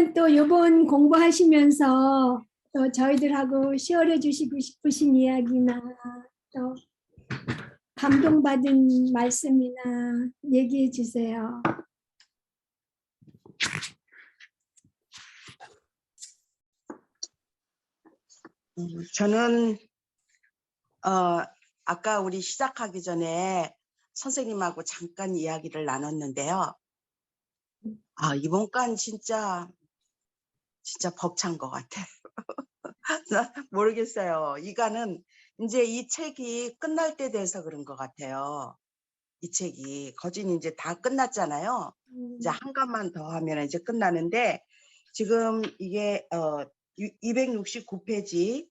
오늘은 또 이번 공부하시면서 또 저희들하고 시어해 주시고 싶으신 이야기나 또 감동받은 말씀이나 얘기해 주세요. 저는 아까 우리 시작하기 전에 선생님하고 잠깐 이야기를 나눴는데요. 이번 간 진짜 벅찬 것 같아요. 모르겠어요. 이간은 이제 이 책이 끝날 때 돼서 그런 것 같아요. 이 책이 거진 이제 다 끝났잖아요. 이제 한 간만 더 하면 이제 끝나는데 지금 이게 269페이지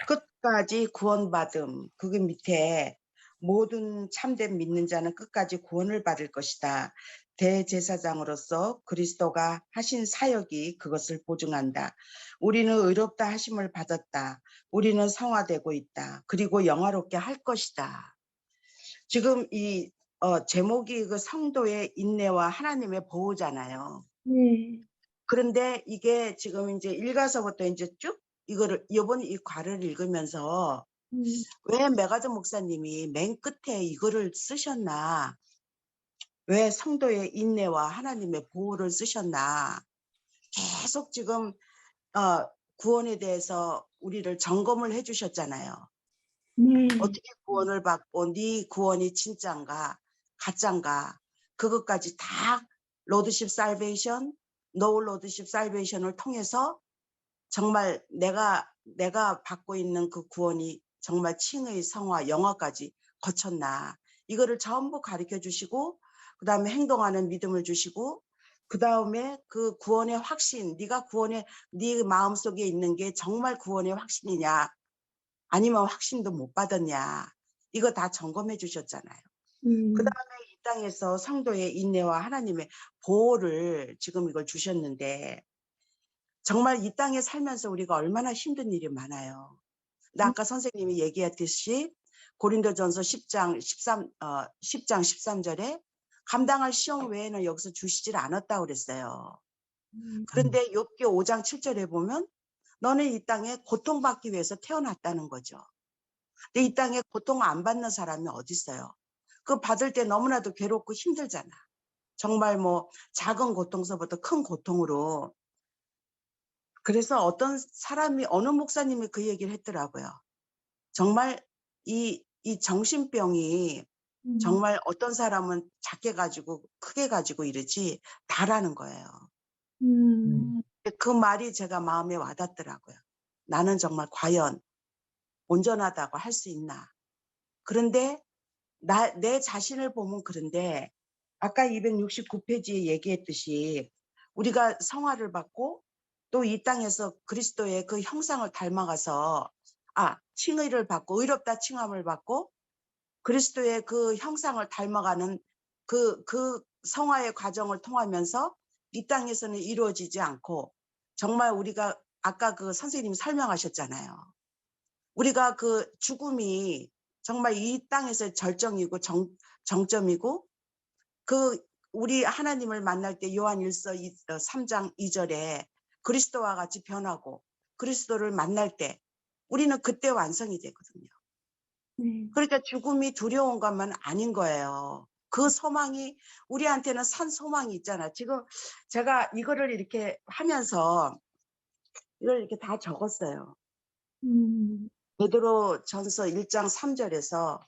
끝까지 구원받음, 그게 밑에 모든 참된 믿는 자는 끝까지 구원을 받을 것이다. 대제사장으로서 그리스도가 하신 사역이 그것을 보증한다. 우리는 의롭다 하심을 받았다. 우리는 성화되고 있다. 그리고 영화롭게 할 것이다. 지금 이 제목이 그 성도의 인내와 하나님의 보호잖아요. 네. 그런데 이게 지금 이제 일가서부터 이제 쭉 이번 이 과를 읽으면서 왜 메가드 목사님이 맨 끝에 이거를 쓰셨나? 왜 성도의 인내와 하나님의 보호를 쓰셨나? 계속 지금 구원에 대해서 우리를 점검을 해주셨잖아요. 네. 어떻게 구원을 받고 네 구원이 진짠가 가짠가 그것까지 다 로드십 살베이션, 노 로드십 살베이션을 통해서 정말 내가 받고 있는 그 구원이 정말 칭의, 성화, 영화까지 거쳤나. 이거를 전부 가르쳐 주시고 그 다음에 행동하는 믿음을 주시고 그 다음에 그 구원의 확신, 네가 구원의 네 마음속에 있는 게 정말 구원의 확신이냐 아니면 확신도 못 받았냐. 이거 다 점검해 주셨잖아요. 그 다음에 이 땅에서 성도의 인내와 하나님의 보호를 지금 이걸 주셨는데 정말 이 땅에 살면서 우리가 얼마나 힘든 일이 많아요. 근데 아까 선생님이 얘기했듯이 고린도전서 10장 13절에 감당할 시험 외에는 여기서 주시질 않았다고 그랬어요. 그런데 욥기 5장 7절에 보면 너는 이 땅에 고통받기 위해서 태어났다는 거죠. 근데 이 땅에 고통 안 받는 사람이 어디 있어요? 그 받을 때 너무나도 괴롭고 힘들잖아. 정말 뭐 작은 고통서부터 큰 고통으로. 그래서 어떤 사람이 어느 목사님이 그 얘기를 했더라고요. 정말 이 정신병이 정말 어떤 사람은 작게 가지고 크게 가지고 이러지 다라는 거예요. 그 말이 제가 마음에 와닿더라고요. 나는 정말 과연 온전하다고 할 수 있나. 그런데 내 자신을 보면 그런데 아까 269페이지에 얘기했듯이 우리가 성화를 받고 또 이 땅에서 그리스도의 그 형상을 닮아가서 칭의를 받고 의롭다 칭함을 받고 그리스도의 그 형상을 닮아가는 그 성화의 과정을 통하면서 이 땅에서는 이루어지지 않고 정말 우리가 아까 그 선생님이 설명하셨잖아요. 우리가 그 죽음이 정말 이 땅에서 절정이고 정점이고 그 우리 하나님을 만날 때 요한일서 3장 2절에 그리스도와 같이 변하고 그리스도를 만날 때 우리는 그때 완성이 되거든요. 그러니까 죽음이 두려운 것만 아닌 거예요. 그 소망이 우리한테는 산 소망이 있잖아. 지금 제가 이거를 이렇게 하면서 이걸 이렇게 다 적었어요. 베드로전서 1장 3절에서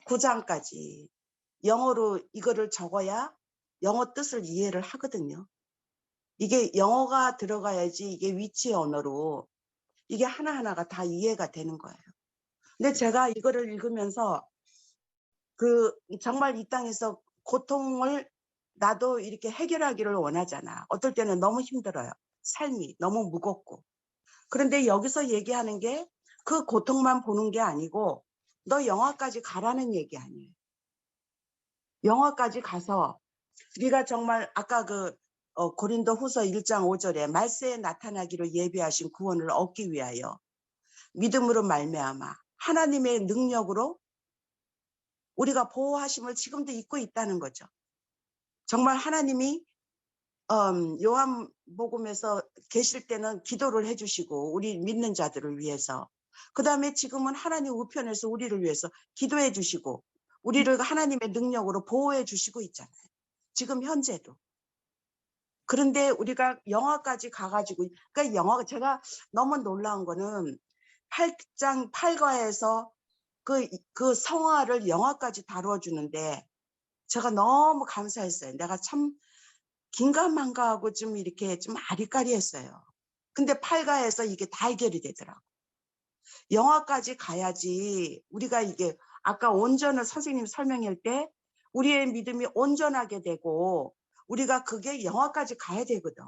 9장까지 영어로 이거를 적어야 영어 뜻을 이해를 하거든요. 이게 영어가 들어가야지 이게 위치 언어로 이게 하나하나가 다 이해가 되는 거예요. 근데 제가 이거를 읽으면서 정말 이 땅에서 고통을 나도 이렇게 해결하기를 원하잖아. 어떨 때는 너무 힘들어요. 삶이 너무 무겁고. 그런데 여기서 얘기하는 게 그 고통만 보는 게 아니고 너 영화까지 가라는 얘기 아니에요. 영화까지 가서 네가 정말 아까 고린도 후서 1장 5절에 말세에 나타나기로 예비하신 구원을 얻기 위하여 믿음으로 말미암아 하나님의 능력으로 우리가 보호하심을 지금도 잊고 있다는 거죠. 정말 하나님이 요한복음에서 계실 때는 기도를 해주시고 우리 믿는 자들을 위해서, 그 다음에 지금은 하나님 우편에서 우리를 위해서 기도해 주시고 우리를 하나님의 능력으로 보호해 주시고 있잖아요. 지금 현재도. 그런데 우리가 영화까지 가가지고, 그러니까 영화, 제가 너무 놀라운 거는 8장 8과에서 그 성화를 영화까지 다뤄주는데 제가 너무 감사했어요. 내가 참 긴가민가하고 좀 이렇게 좀 아리까리했어요. 근데 8가에서 이게 다 해결이 되더라고. 영화까지 가야지 우리가 이게 아까 온전을 선생님 설명할 때 우리의 믿음이 온전하게 되고 우리가 그게 영화까지 가야 되거든.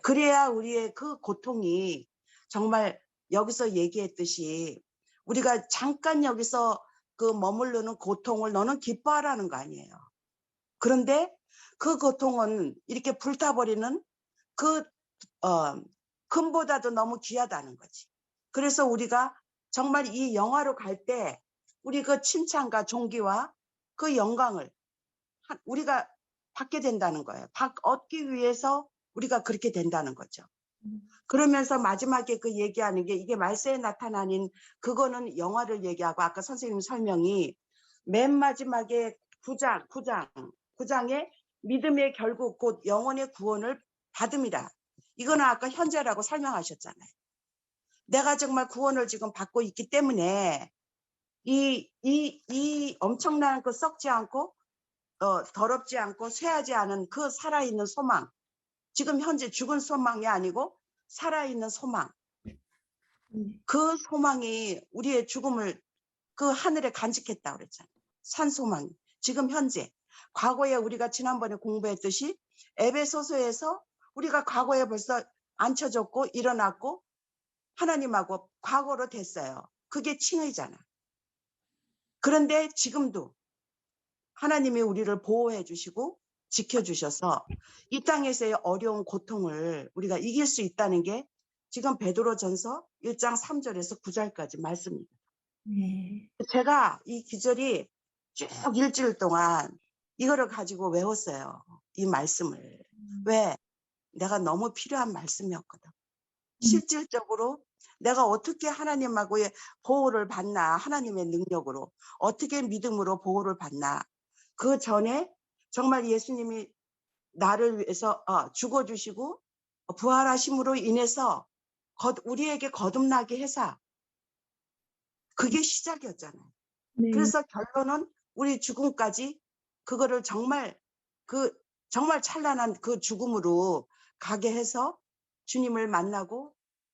그래야 우리의 그 고통이 정말 여기서 얘기했듯이 우리가 잠깐 여기서 그 머무르는 고통을 너는 기뻐하라는 거 아니에요. 그런데 그 고통은 이렇게 불타버리는 그 금보다도 너무 귀하다는 거지. 그래서 우리가 정말 이 영화로 갈 때 우리 그 칭찬과 존귀와 그 영광을 우리가 받게 된다는 거예요. 얻기 위해서 우리가 그렇게 된다는 거죠. 그러면서 마지막에 그 얘기하는 게 이게 말세에 나타나는 그거는 영화를 얘기하고 아까 선생님 설명이 맨 마지막에 9장에 믿음의 결국 곧 영혼의 구원을 받음이라. 이거는 아까 현재라고 설명하셨잖아요. 내가 정말 구원을 지금 받고 있기 때문에 이 엄청난 그 썩지 않고 더럽지 않고 쇠하지 않은 그 살아있는 소망, 지금 현재 죽은 소망이 아니고 살아있는 소망, 그 소망이 우리의 죽음을 그 하늘에 간직했다 그랬잖아요. 산 소망이 지금 현재. 과거에 우리가 지난번에 공부했듯이 에베소서에서 우리가 과거에 벌써 앉혀졌고 일어났고 하나님하고 과거로 됐어요. 그게 칭의잖아. 그런데 지금도 하나님이 우리를 보호해 주시고 지켜주셔서 이 땅에서의 어려운 고통을 우리가 이길 수 있다는 게 지금 베드로전서 1장 3절에서 9절까지 말씀입니다. 네. 제가 이 기절이 쭉 일주일 동안 이거를 가지고 외웠어요. 이 말씀을. 왜? 내가 너무 필요한 말씀이었거든. 실질적으로 내가 어떻게 하나님하고의 보호를 받나, 하나님의 능력으로 어떻게 믿음으로 보호를 받나. 그 전에 정말 예수님이 나를 위해서 죽어주시고 부활하심으로 인해서 우리에게 거듭나게 해서 그게 시작이었잖아요. 네. 그래서 결론은 우리 죽음까지 그거를 정말 정말 찬란한 그 죽음으로 가게 해서 주님을 만나고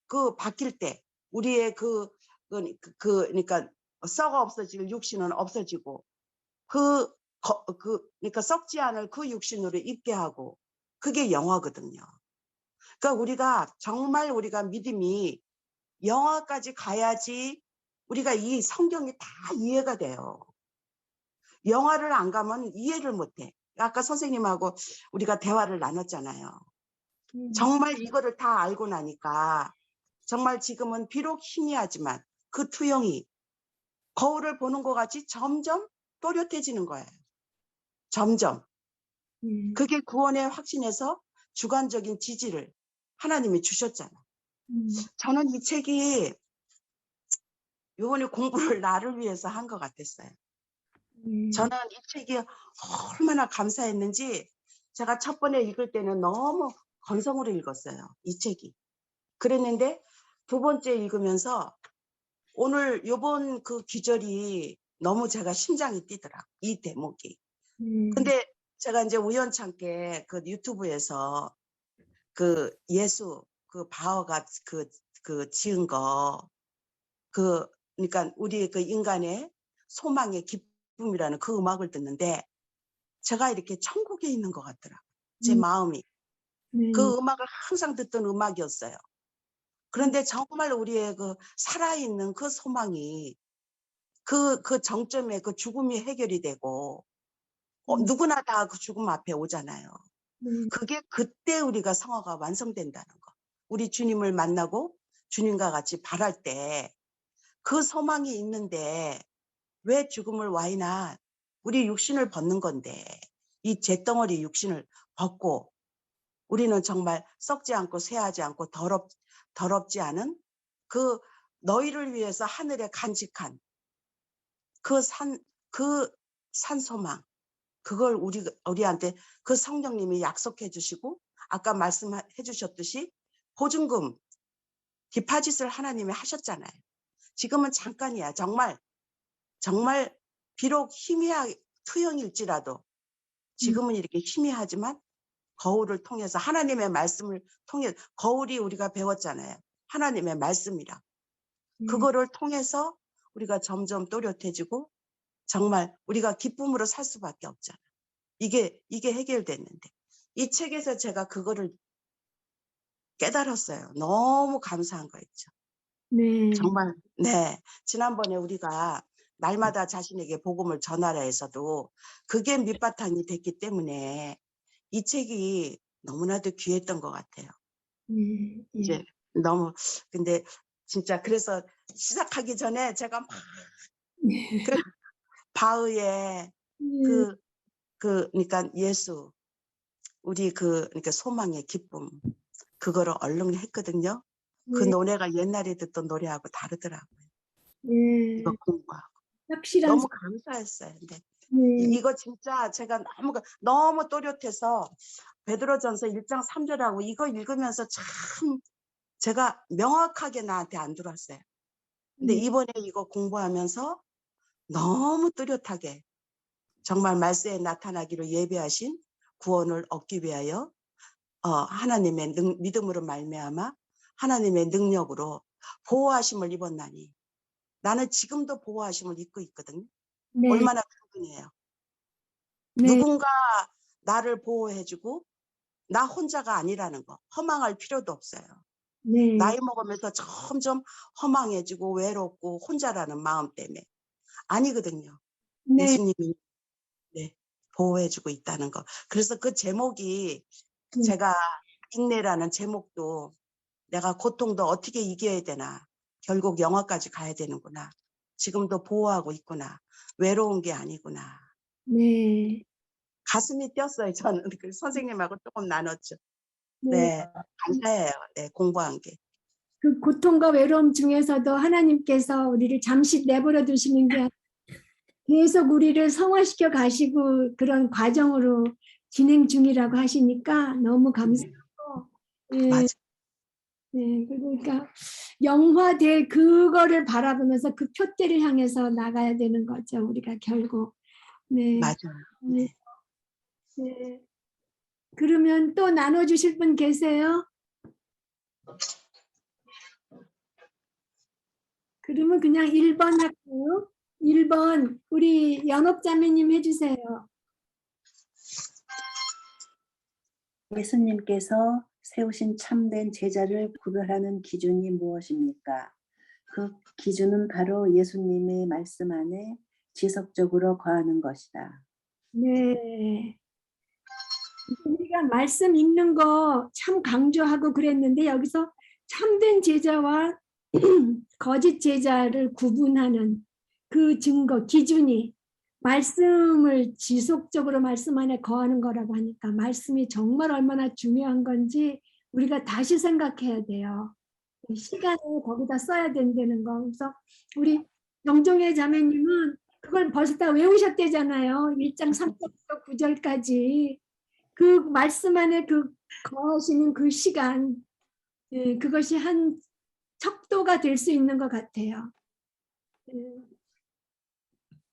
그 바뀔 때 우리의 그러니까 썩어 없어질 육신은 없어지고 그러니까 썩지 않을 그 육신으로 입게 하고 그게 영화거든요. 그러니까 우리가 정말 우리가 믿음이 영화까지 가야지 우리가 이 성경이 다 이해가 돼요. 영화를 안 가면 이해를 못해. 아까 선생님하고 우리가 대화를 나눴잖아요. 정말 이거를 다 알고 나니까 정말 지금은 비록 희미하지만 그 투영이 거울을 보는 것 같이 점점 또렷해지는 거예요. 점점. 그게 구원의 확신에서 주관적인 지지를 하나님이 주셨잖아. 저는 이 책이 요번에 공부를 나를 위해서 한 것 같았어요. 저는 이 책이 얼마나 감사했는지 제가 첫 번에 읽을 때는 너무 건성으로 읽었어요. 이 책이. 그랬는데 두 번째 읽으면서 오늘 요번 그 귀절이 너무 제가 심장이 뛰더라고요. 이 대목이. 근데 제가 이제 우연찮게 그 유튜브에서 그 예수 그 바어가 그 지은 거 그러니까 우리 그 인간의 소망의 기쁨이라는 그 음악을 듣는데 제가 이렇게 천국에 있는 것 같더라고요. 제 마음이. 그 음악을 항상 듣던 음악이었어요. 그런데 정말 우리의 그 살아있는 그 소망이 그 정점에 그 죽음이 해결이 되고 누구나 다 그 죽음 앞에 오잖아요. 그게 그때 우리가 성화가 완성된다는 거. 우리 주님을 만나고 주님과 같이 바랄 때 그 소망이 있는데 왜 죽음을 와이나 우리 육신을 벗는 건데 이 잿덩어리 육신을 벗고 우리는 정말 썩지 않고 쇠하지 않고 더럽지 않은 그 너희를 위해서 하늘에 간직한 그 산소망, 그걸 우리한테 그 성령님이 약속해 주시고 아까 말씀해 주셨듯이 보증금 디파짓을 하나님이 하셨잖아요. 지금은 잠깐이야. 정말 비록 투영일지라도 지금은 이렇게 희미하지만 거울을 통해서 하나님의 말씀을 통해 거울이 우리가 배웠잖아요. 하나님의 말씀이라. 그거를 통해서 우리가 점점 또렷해지고 정말 우리가 기쁨으로 살 수밖에 없잖아요. 이게 해결됐는데 이 책에서 제가 그거를 깨달았어요. 너무 감사한 거 있죠. 네. 정말 네. 지난번에 우리가 날마다 자신에게 복음을 전하라에서도 그게 밑바탕이 됐기 때문에 이 책이 너무나도 귀했던 것 같아요. 이제 너무 근데 진짜 그래서 시작하기 전에 제가 막 그 바흐의 그러니까 예수 우리 그러니까 소망의 기쁨 그거를 얼른 했거든요. 그 노래가 옛날에 듣던 노래하고 다르더라고요. 이거 공부하고 확실한 너무 감사했어요. 근데 이거 진짜 제가 너무 또렷해서 베드로전서 1장 3절하고 이거 읽으면서 참 제가 명확하게 나한테 안 들어왔어요. 근데 이번에 이거 공부하면서 너무 뚜렷하게 정말 말세에 나타나기로 예배하신 구원을 얻기 위하여 하나님의 믿음으로 말미암아 하나님의 능력으로 보호하심을 입었나니 나는 지금도 보호하심을 입고 있거든요. 얼마나 충분해요. 누군가 나를 보호해주고 나 혼자가 아니라는 거 허망할 필요도 없어요. 나이 먹으면서 점점 허망해지고 외롭고 혼자라는 마음 때문에 아니거든요. 예수님이 보호해주고 있다는 거. 그래서 그 제목이 제가 인내라는 제목도 내가 고통도 어떻게 이겨야 되나 결국 영화까지 가야 되는구나. 지금도 보호하고 있구나. 외로운 게 아니구나. 가슴이 뛰었어요. 저는 그 선생님하고 조금 나눴죠. 네, 감사해요. 네, 공부한 게. 그 고통과 외로움 중에서도 하나님께서 우리를 잠시 내버려 두시는 게 계속 우리를 성화시켜 가시고 그런 과정으로 진행 중이라고 하시니까 너무 감사하고 맞아요. 그러니까 영화될 그거를 바라보면서 그 표대를 향해서 나가야 되는 거죠. 우리가 결국. 맞아요. 그러면 또 나눠주실 분 계세요? 그러면 그냥 1번 할게요. 1번 우리 연옥자매님 해주세요. 예수님께서 세우신 참된 제자를 구별하는 기준이 무엇입니까? 그 기준은 바로 예수님의 말씀 안에 지속적으로 거하는 것이다. 네. 우리가 말씀 읽는 거 참 강조하고 그랬는데 여기서 참된 제자와 거짓 제자를 구분하는 그 증거, 기준이 말씀을 지속적으로 말씀 안에 거하는 거라고 하니까 말씀이 정말 얼마나 중요한 건지 우리가 다시 생각해야 돼요. 시간을 거기다 써야 된다는 거. 그래서 우리 영종의 자매님은 그걸 벌써 다 외우셨대잖아요. 1장 3절부터 9절까지. 그 말씀 안에 그 거하시는 그 시간, 그것이 한 척도가 될 수 있는 것 같아요.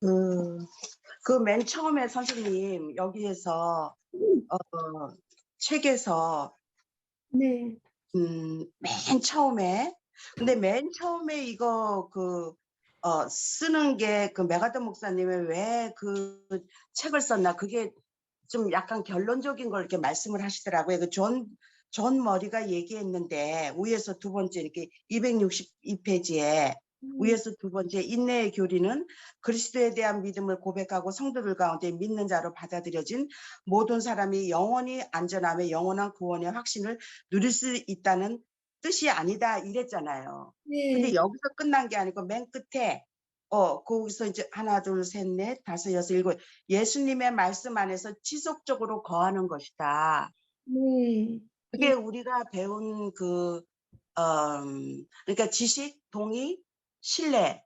그 맨 처음에 선생님 여기에서 책에서 맨 처음에 근데 맨 처음에 이거 쓰는 게 그 메가더 목사님이 왜 그 책을 썼나 그게 좀 약간 결론적인 걸 이렇게 말씀을 하시더라고요. 그 존 머리가 얘기했는데 위에서 두 번째 이렇게 262페이지에 위에서 두 번째 인내의 교리는 그리스도에 대한 믿음을 고백하고 성도들 가운데 믿는 자로 받아들여진 모든 사람이 영원히 안전함에 영원한 구원의 확신을 누릴 수 있다는 뜻이 아니다 이랬잖아요. 근데 여기서 끝난 게 아니고 맨 끝에 거기서 이제 하나, 둘, 셋, 넷, 다섯, 여섯, 일곱. 예수님의 말씀 안에서 지속적으로 거하는 것이다. 네. 그게 우리가 배운 그러니까 지식, 동의, 신뢰,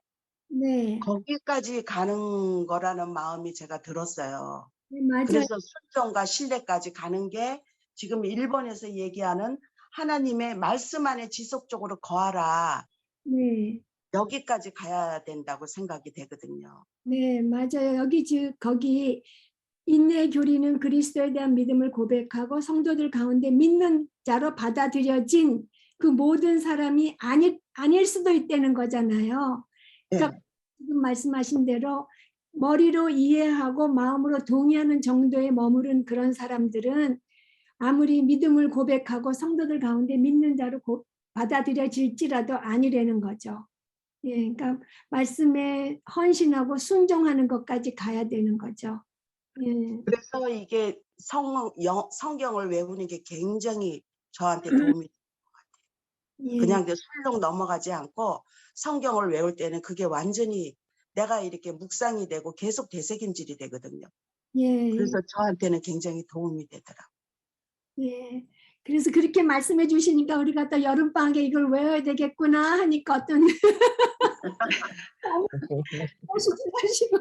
네. 거기까지 가는 거라는 마음이 제가 들었어요. 네, 맞아요. 그래서 순종과 신뢰까지 가는 게 지금 1번에서 얘기하는 하나님의 말씀 안에 지속적으로 거하라. 네. 여기까지 가야 된다고 생각이 되거든요. 네, 맞아요. 거기 인내 교리는 그리스도에 대한 믿음을 고백하고 성도들 가운데 믿는 자로 받아들여진 그 모든 사람이 아닐 수도 있다는 거잖아요. 그러니까 네. 지금 말씀하신 대로 머리로 이해하고 마음으로 동의하는 정도에 머무른 그런 사람들은 아무리 믿음을 고백하고 성도들 가운데 믿는 자로 받아들여질지라도 아니라는 거죠. 예, 그러니까 말씀에 헌신하고 순종하는 것까지 가야 되는 거죠. 예, 그래서 이게 성경을 외우는 게 굉장히 저한테 도움이 예, 그냥 술렁 넘어가지 않고 성경을 외울 때는 그게 완전히 내가 이렇게 묵상이 되고 계속 되새김질이 되거든요. 예, 그래서 저한테는 굉장히 도움이 되더라고요. 예. 그래서 그렇게 말씀해 주시니까 우리가 또 여름방학에 이걸 외워야 되겠구나 하니까 어떤 하시고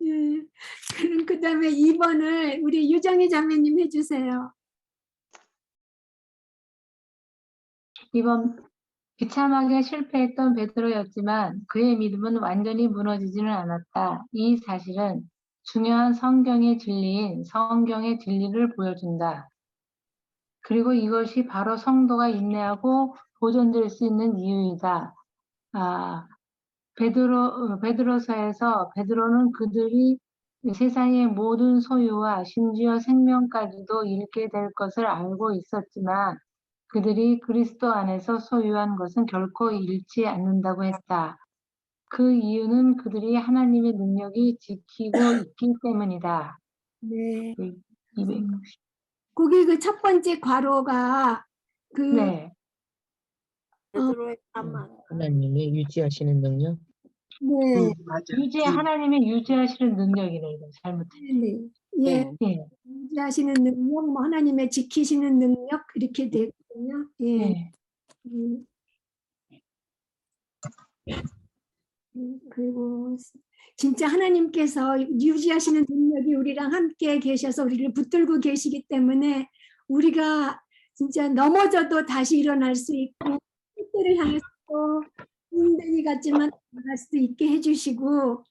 예. 그럼 그다음에 2번을 우리 유정희 자매님 해주세요. 이번 비참하게 실패했던 베드로였지만 그의 믿음은 완전히 무너지지는 않았다. 이 사실은 중요한 성경의 진리인 성경의 진리를 보여준다. 그리고 이것이 바로 성도가 인내하고 보존될 수 있는 이유이다. 베드로서에서 베드로는 그들이 세상의 모든 소유와 심지어 생명까지도 잃게 될 것을 알고 있었지만 그들이 그리스도 안에서 소유한 것은 결코 잃지 않는다고 했다. 그 이유는 그들이 하나님의 능력이 지키고 있기 때문이다. 네. 260. 거기 그 첫 번째 괄호가 그 네, 베드로의 하나님이 유지하시는 능력. 네, 맞아요. 하나님의 유지하시는 능력이네. 이거 잘못했네. 네, 예, 예, 유지하시는 능력, 뭐 하나님의 지키시는 능력 이렇게 되거든요. 예. 예. 그리고 진짜 하나님께서 유지하시는 능력이 우리랑 함께 계셔서 우리를 붙들고 계시기 때문에 우리가 진짜 넘어져도 다시 일어날 수 있고 뜻대를 향해서 힘듦이 같지만 나갈 수 있게 해주시고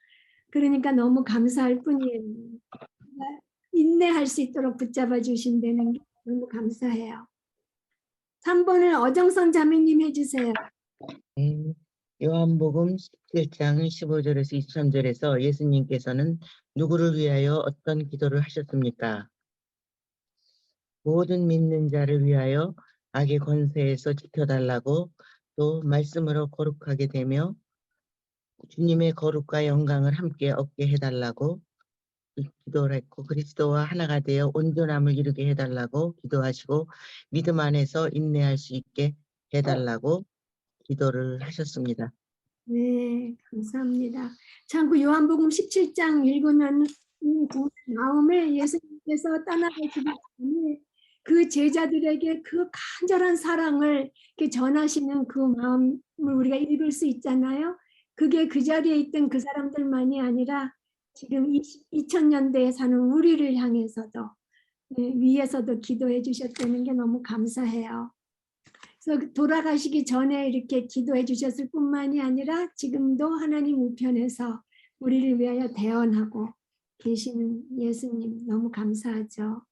그러니까 너무 감사할 뿐이에요. 인내할 수 있도록 붙잡아 주신다는 게 너무 감사해요. 3번을 어정선 자매님 해주세요. 요한복음 17장 15절에서 23절에서 예수님께서는 누구를 위하여 어떤 기도를 하셨습니까? 모든 믿는 자를 위하여 악의 권세에서 지켜달라고, 또 말씀으로 거룩하게 되며 주님의 거룩과 영광을 함께 얻게 해달라고 기도를 했고, 그리스도와 하나가 되어 온전함을 이루게 해달라고 기도하시고, 믿음 안에서 인내할 수 있게 해달라고 기도를 하셨습니다. 네, 감사합니다. 참고 요한복음 17장 읽으면 마음에 예수님께서 떠나가시기 전에 그 제자들에게 그 간절한 사랑을 이렇게 전하시는 그 마음을 우리가 읽을 수 있잖아요. 그게 그 자리에 있던 그 사람들만이 아니라 지금 2000년대에 사는 우리를 향해서도 위에서도 기도해 주셨다는 게 너무 감사해요. 그래서 돌아가시기 전에 이렇게 기도해 주셨을 뿐만이 아니라 지금도 하나님 우편에서 우리를 위하여 대언하고 계시는 예수님 너무 감사하죠.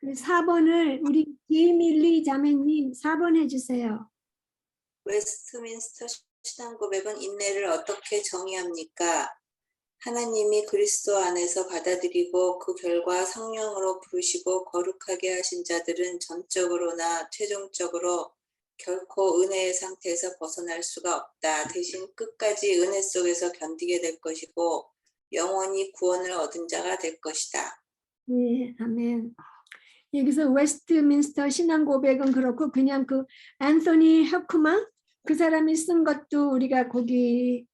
4번을 우리 김밀리 자매님 4번 해주세요. 웨스트민스터 신앙 고백은 인내를 어떻게 정의합니까? 하나님이 그리스도 안에서 받아들이고 그 결과 성령으로 부르시고 거룩하게 하신 자들은 전적으로나 최종적으로 결코 은혜의 상태에서 벗어날 수가 없다. 대신 끝까지 은혜 속에서 견디게 될 것이고 영원히 구원을 얻은 자가 될 것이다. 네, 아멘. 여기서 웨스트민스터 신앙 고백은 그렇고 그냥 그 앤서니 허크만 그 사람이 쓴 것도 우리가 거기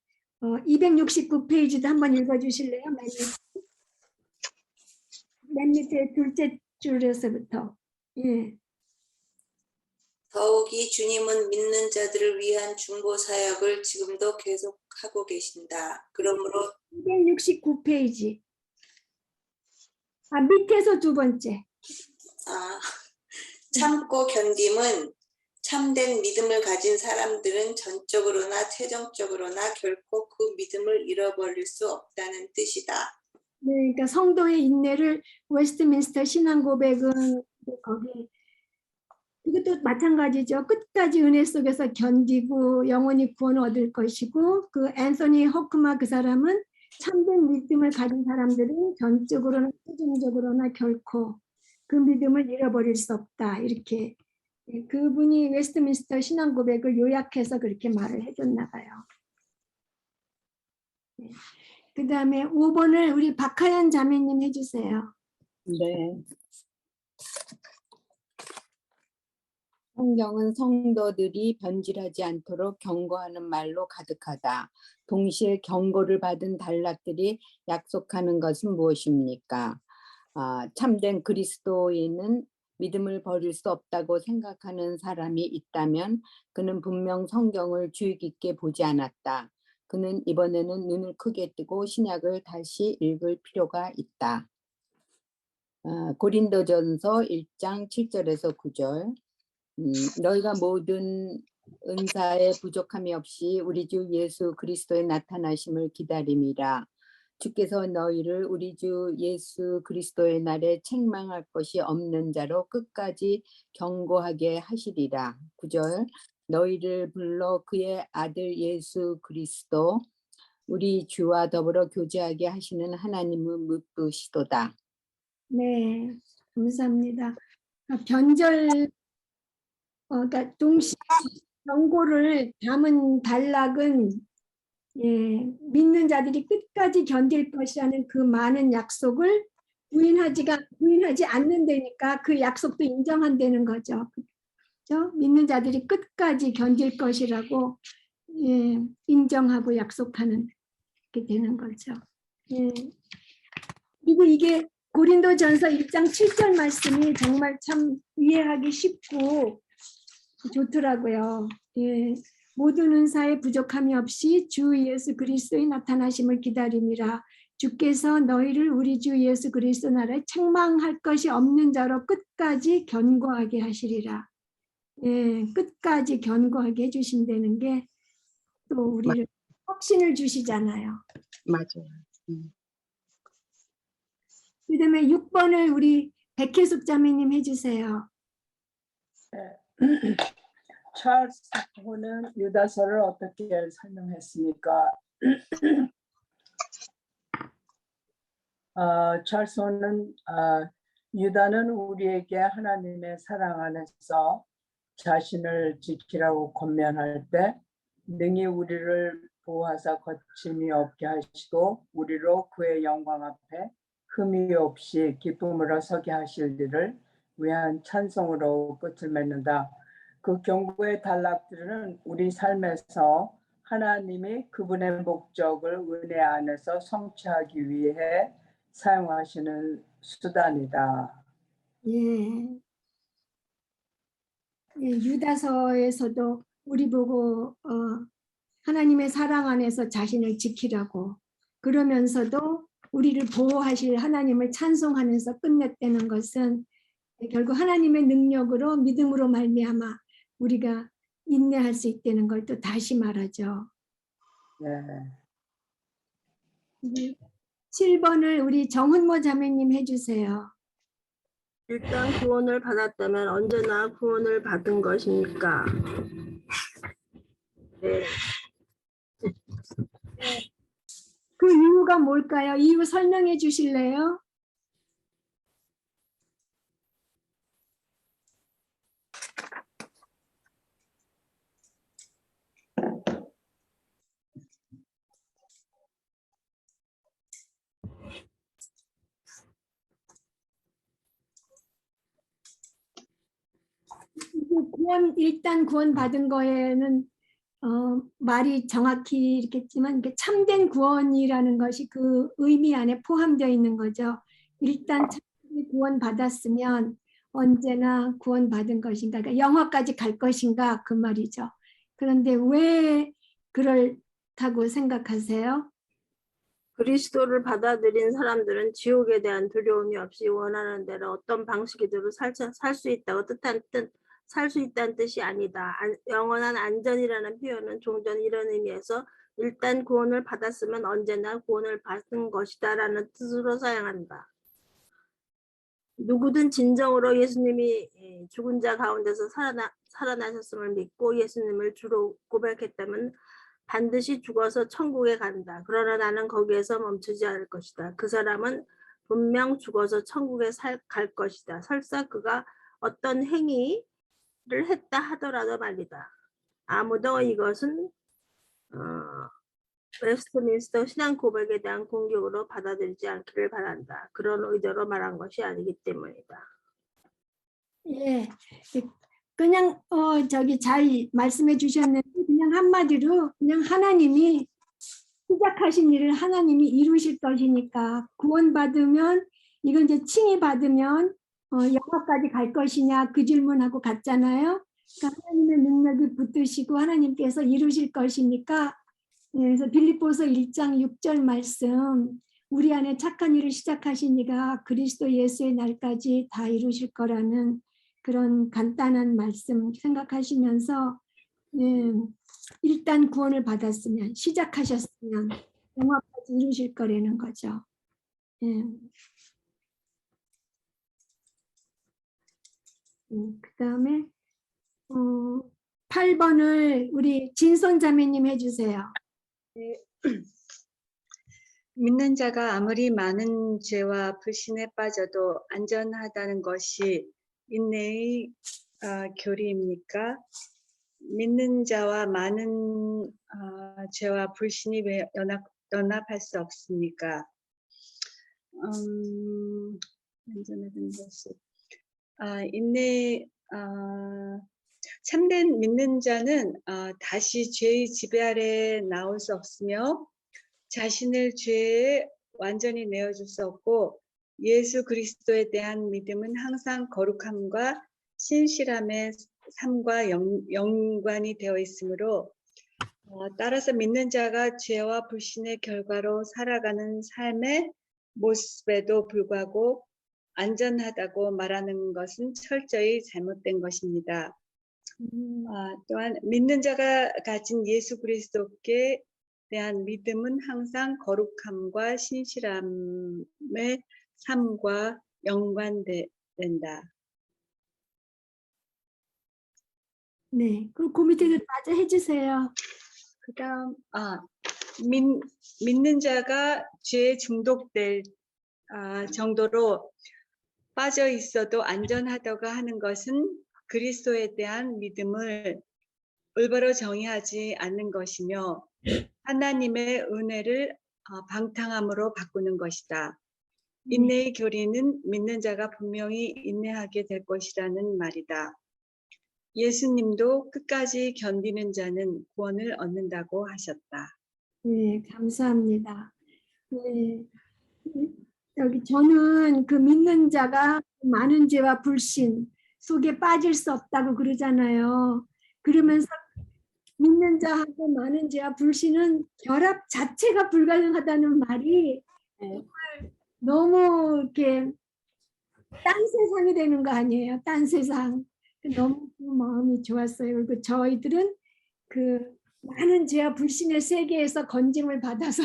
269페이지도 한번 읽어주실래요? 맨 밑에 둘째 줄에서부터. 예. 더욱이 주님은 믿는 자들을 위한 중보 사역을 지금도 계속하고 계신다. 그러므로 269페이지. 밑에서 두 번째. 참고 견딤은 참된 믿음을 가진 사람들은 전적으로나 최종적으로나 결코 그 믿음을 잃어버릴 수 없다는 뜻이다. 네, 그러니까 성도의 인내를 웨스트민스터 신앙 고백은 거기 이것도 마찬가지죠. 끝까지 은혜 속에서 견디고 영원히 구원 얻을 것이고 그 앤서니 허크마 그 사람은 참된 믿음을 가진 사람들은 전적으로나 최종적으로나 결코 그 믿음을 잃어버릴 수 없다. 이렇게 그분이 웨스트민스터 신앙 고백을 요약해서 그렇게 말을 해줬나 봐요. 그 다음에 5번을 우리 박하연 자매님 해주세요. 네. 성경은 성도들이 변질하지 않도록 경고하는 말로 가득하다. 동시에 경고를 받은 단락들이 약속하는 것은 무엇입니까? 참된 그리스도인은 믿음을 버릴 수 없다고 생각하는 사람이 있다면 그는 분명 성경을 주의 깊게 보지 않았다. 그는 이번에는 눈을 크게 뜨고 신약을 다시 읽을 필요가 있다. 고린도전서 1장 7절에서 9절. 너희가 모든 은사에 부족함이 없이 우리 주 예수 그리스도의 나타나심을 기다림이라. 주께서 너희를 우리 주 예수 그리스도의 날에 책망할 것이 없는 자로 끝까지 경고하게 하시리라. 9절. 너희를 불러 그의 아들 예수 그리스도 우리 주와 더불어 교제하게 하시는 하나님을 묻으시도다. 네, 감사합니다. 변절, 그러니까 동시 경고를 담은 단락은 믿는 자들이 끝까지 견딜 것이라는 그 많은 약속을 부인하지 않는다니까 그 약속도 인정한다는 거죠. 그렇죠? 믿는 자들이 끝까지 견딜 것이라고 인정하고 약속하는 게 되는 거죠. 그리고 이게 고린도전서 1장 7절 말씀이 정말 참 이해하기 쉽고 좋더라고요. 모든 은사에 부족함이 없이 주 예수 그리스도의 나타나심을 기다림이라. 주께서 너희를 우리 주 예수 그리스도 나라에 책망할 것이 없는 자로 끝까지 견고하게 하시리라. 끝까지 견고하게 해주신다는 게 또 우리를 확신을 주시잖아요. 맞아요. 그다음에 6번을 우리 백혜숙 자매님 해주세요. 찰스 스포는 유다서를 어떻게 설명했습니까? 찰스 스포는 유다는 우리에게 하나님의 사랑 안에서 자신을 지키라고 권면할 때 능히 우리를 보호하사 거침이 없게 하시고 우리로 그의 영광 앞에 흠이 없이 기쁨으로 서게 하실 일을 위한 찬송으로 끝을 맺는다. 그 경고의 단락들은 우리 삶에서 하나님이 그분의 목적을 은혜 안에서 성취하기 위해 사용하시는 수단이다. 유다서에서도 우리 보고 하나님의 사랑 안에서 자신을 지키라고 그러면서도 우리를 보호하실 하나님을 찬송하면서 끝냈다는 것은 결국 하나님의 능력으로 믿음으로 말미암아 우리가 인내할 수 있다는 걸 또 다시 말하죠. 네. 7번을 우리 정훈모 자매님 해주세요. 일단 구원을 받았다면 언제나 구원을 받은 것입니까? 네. 그 이유가 뭘까요? 이유 설명해 주실래요? 일단 구원받은 거에는 말이 정확히 이렇겠지만 이게 참된 구원이라는 것이 그 의미 안에 포함되어 있는 거죠. 일단 참된 구원받았으면 언제나 구원받은 것인가, 그러니까 영화까지 갈 것인가 그 말이죠. 그런데 왜 그렇다고 생각하세요? 그리스도를 받아들인 사람들은 지옥에 대한 두려움이 없이 원하는 대로 어떤 방식이든 살 수 있다고 살 수 있다는 뜻이 아니다. 영원한 안전이라는 표현은 종전 이런 의미에서 일단 구원을 받았으면 언제나 구원을 받은 것이다라는 뜻으로 사용한다. 누구든 진정으로 예수님이 죽은 자 가운데서 살아나셨음을 믿고 예수님을 주로 고백했다면 반드시 죽어서 천국에 간다. 그러나 나는 거기에서 멈추지 않을 것이다. 그 사람은 분명 죽어서 천국에 갈 것이다. 설사 그가 어떤 행위를 했다 하더라도 말이다. 아무도 이것은 웨스트민스터 신앙 고백에 대한 공격으로 받아들이지 않기를 바란다. 그런 의도로 말한 것이 아니기 때문이다. 예, 그냥 잘 말씀해 주셨는데 그냥 한마디로 그냥 하나님이 시작하신 일을 하나님이 이루실 것이니까 구원받으면 이건 이제 칭의 받으면 영화까지 갈 것이냐 그 질문하고 같잖아요. 그러니까 하나님의 능력이 붙으시고 하나님께서 이루실 것이니까 그래서 빌립보서 1장 6절 말씀 우리 안에 착한 일을 시작하신 이가 그리스도 예수의 날까지 다 이루실 거라는 그런 간단한 말씀 생각하시면서 일단 구원을 받았으면 시작하셨으면 영화까지 이루실 거라는 거죠. 그 다음에 8번을 우리 진선 자매님 해주세요. 믿는 자가 아무리 많은 죄와 불신에 빠져도 안전하다는 것이 인내의 교리입니까? 믿는 자와 많은 죄와 불신이 왜 연합할 수 없습니까? 안전하다는 것이 참된 믿는 자는 다시 죄의 지배 아래 나올 수 없으며 자신을 죄에 완전히 내어줄 수 없고 예수 그리스도에 대한 믿음은 항상 거룩함과 신실함의 삶과 연관이 되어 있으므로 따라서 믿는 자가 죄와 불신의 결과로 살아가는 삶의 모습에도 불구하고 안전하다고 말하는 것은 철저히 잘못된 것입니다. 또한 믿는 자가 가진 예수 그리스도께 대한 믿음은 항상 거룩함과 신실함의 삶과 연관된다. 네, 그럼 그 밑에도 마저 해주세요. 그다음 믿는 자가 죄에 중독될 정도로 빠져 있어도 안전하다고 하는 것은 그리스도에 대한 믿음을 올바로 정의하지 않는 것이며 하나님의 은혜를 방탕함으로 바꾸는 것이다. 인내의 교리는 믿는 자가 분명히 인내하게 될 것이라는 말이다. 예수님도 끝까지 견디는 자는 구원을 얻는다고 하셨다. 네, 감사합니다. 네, 여기 저는 그 믿는 자가 많은 죄와 불신 속에 빠질 수 없다고 그러잖아요. 그러면서 믿는 자하고 많은 죄와 불신은 결합 자체가 불가능하다는 말이 정말 너무 이렇게 딴 세상이 되는 거 아니에요? 딴 세상. 너무 마음이 좋았어요. 그리고 저희들은 그 많은 죄와 불신의 세계에서 건짐을 받아서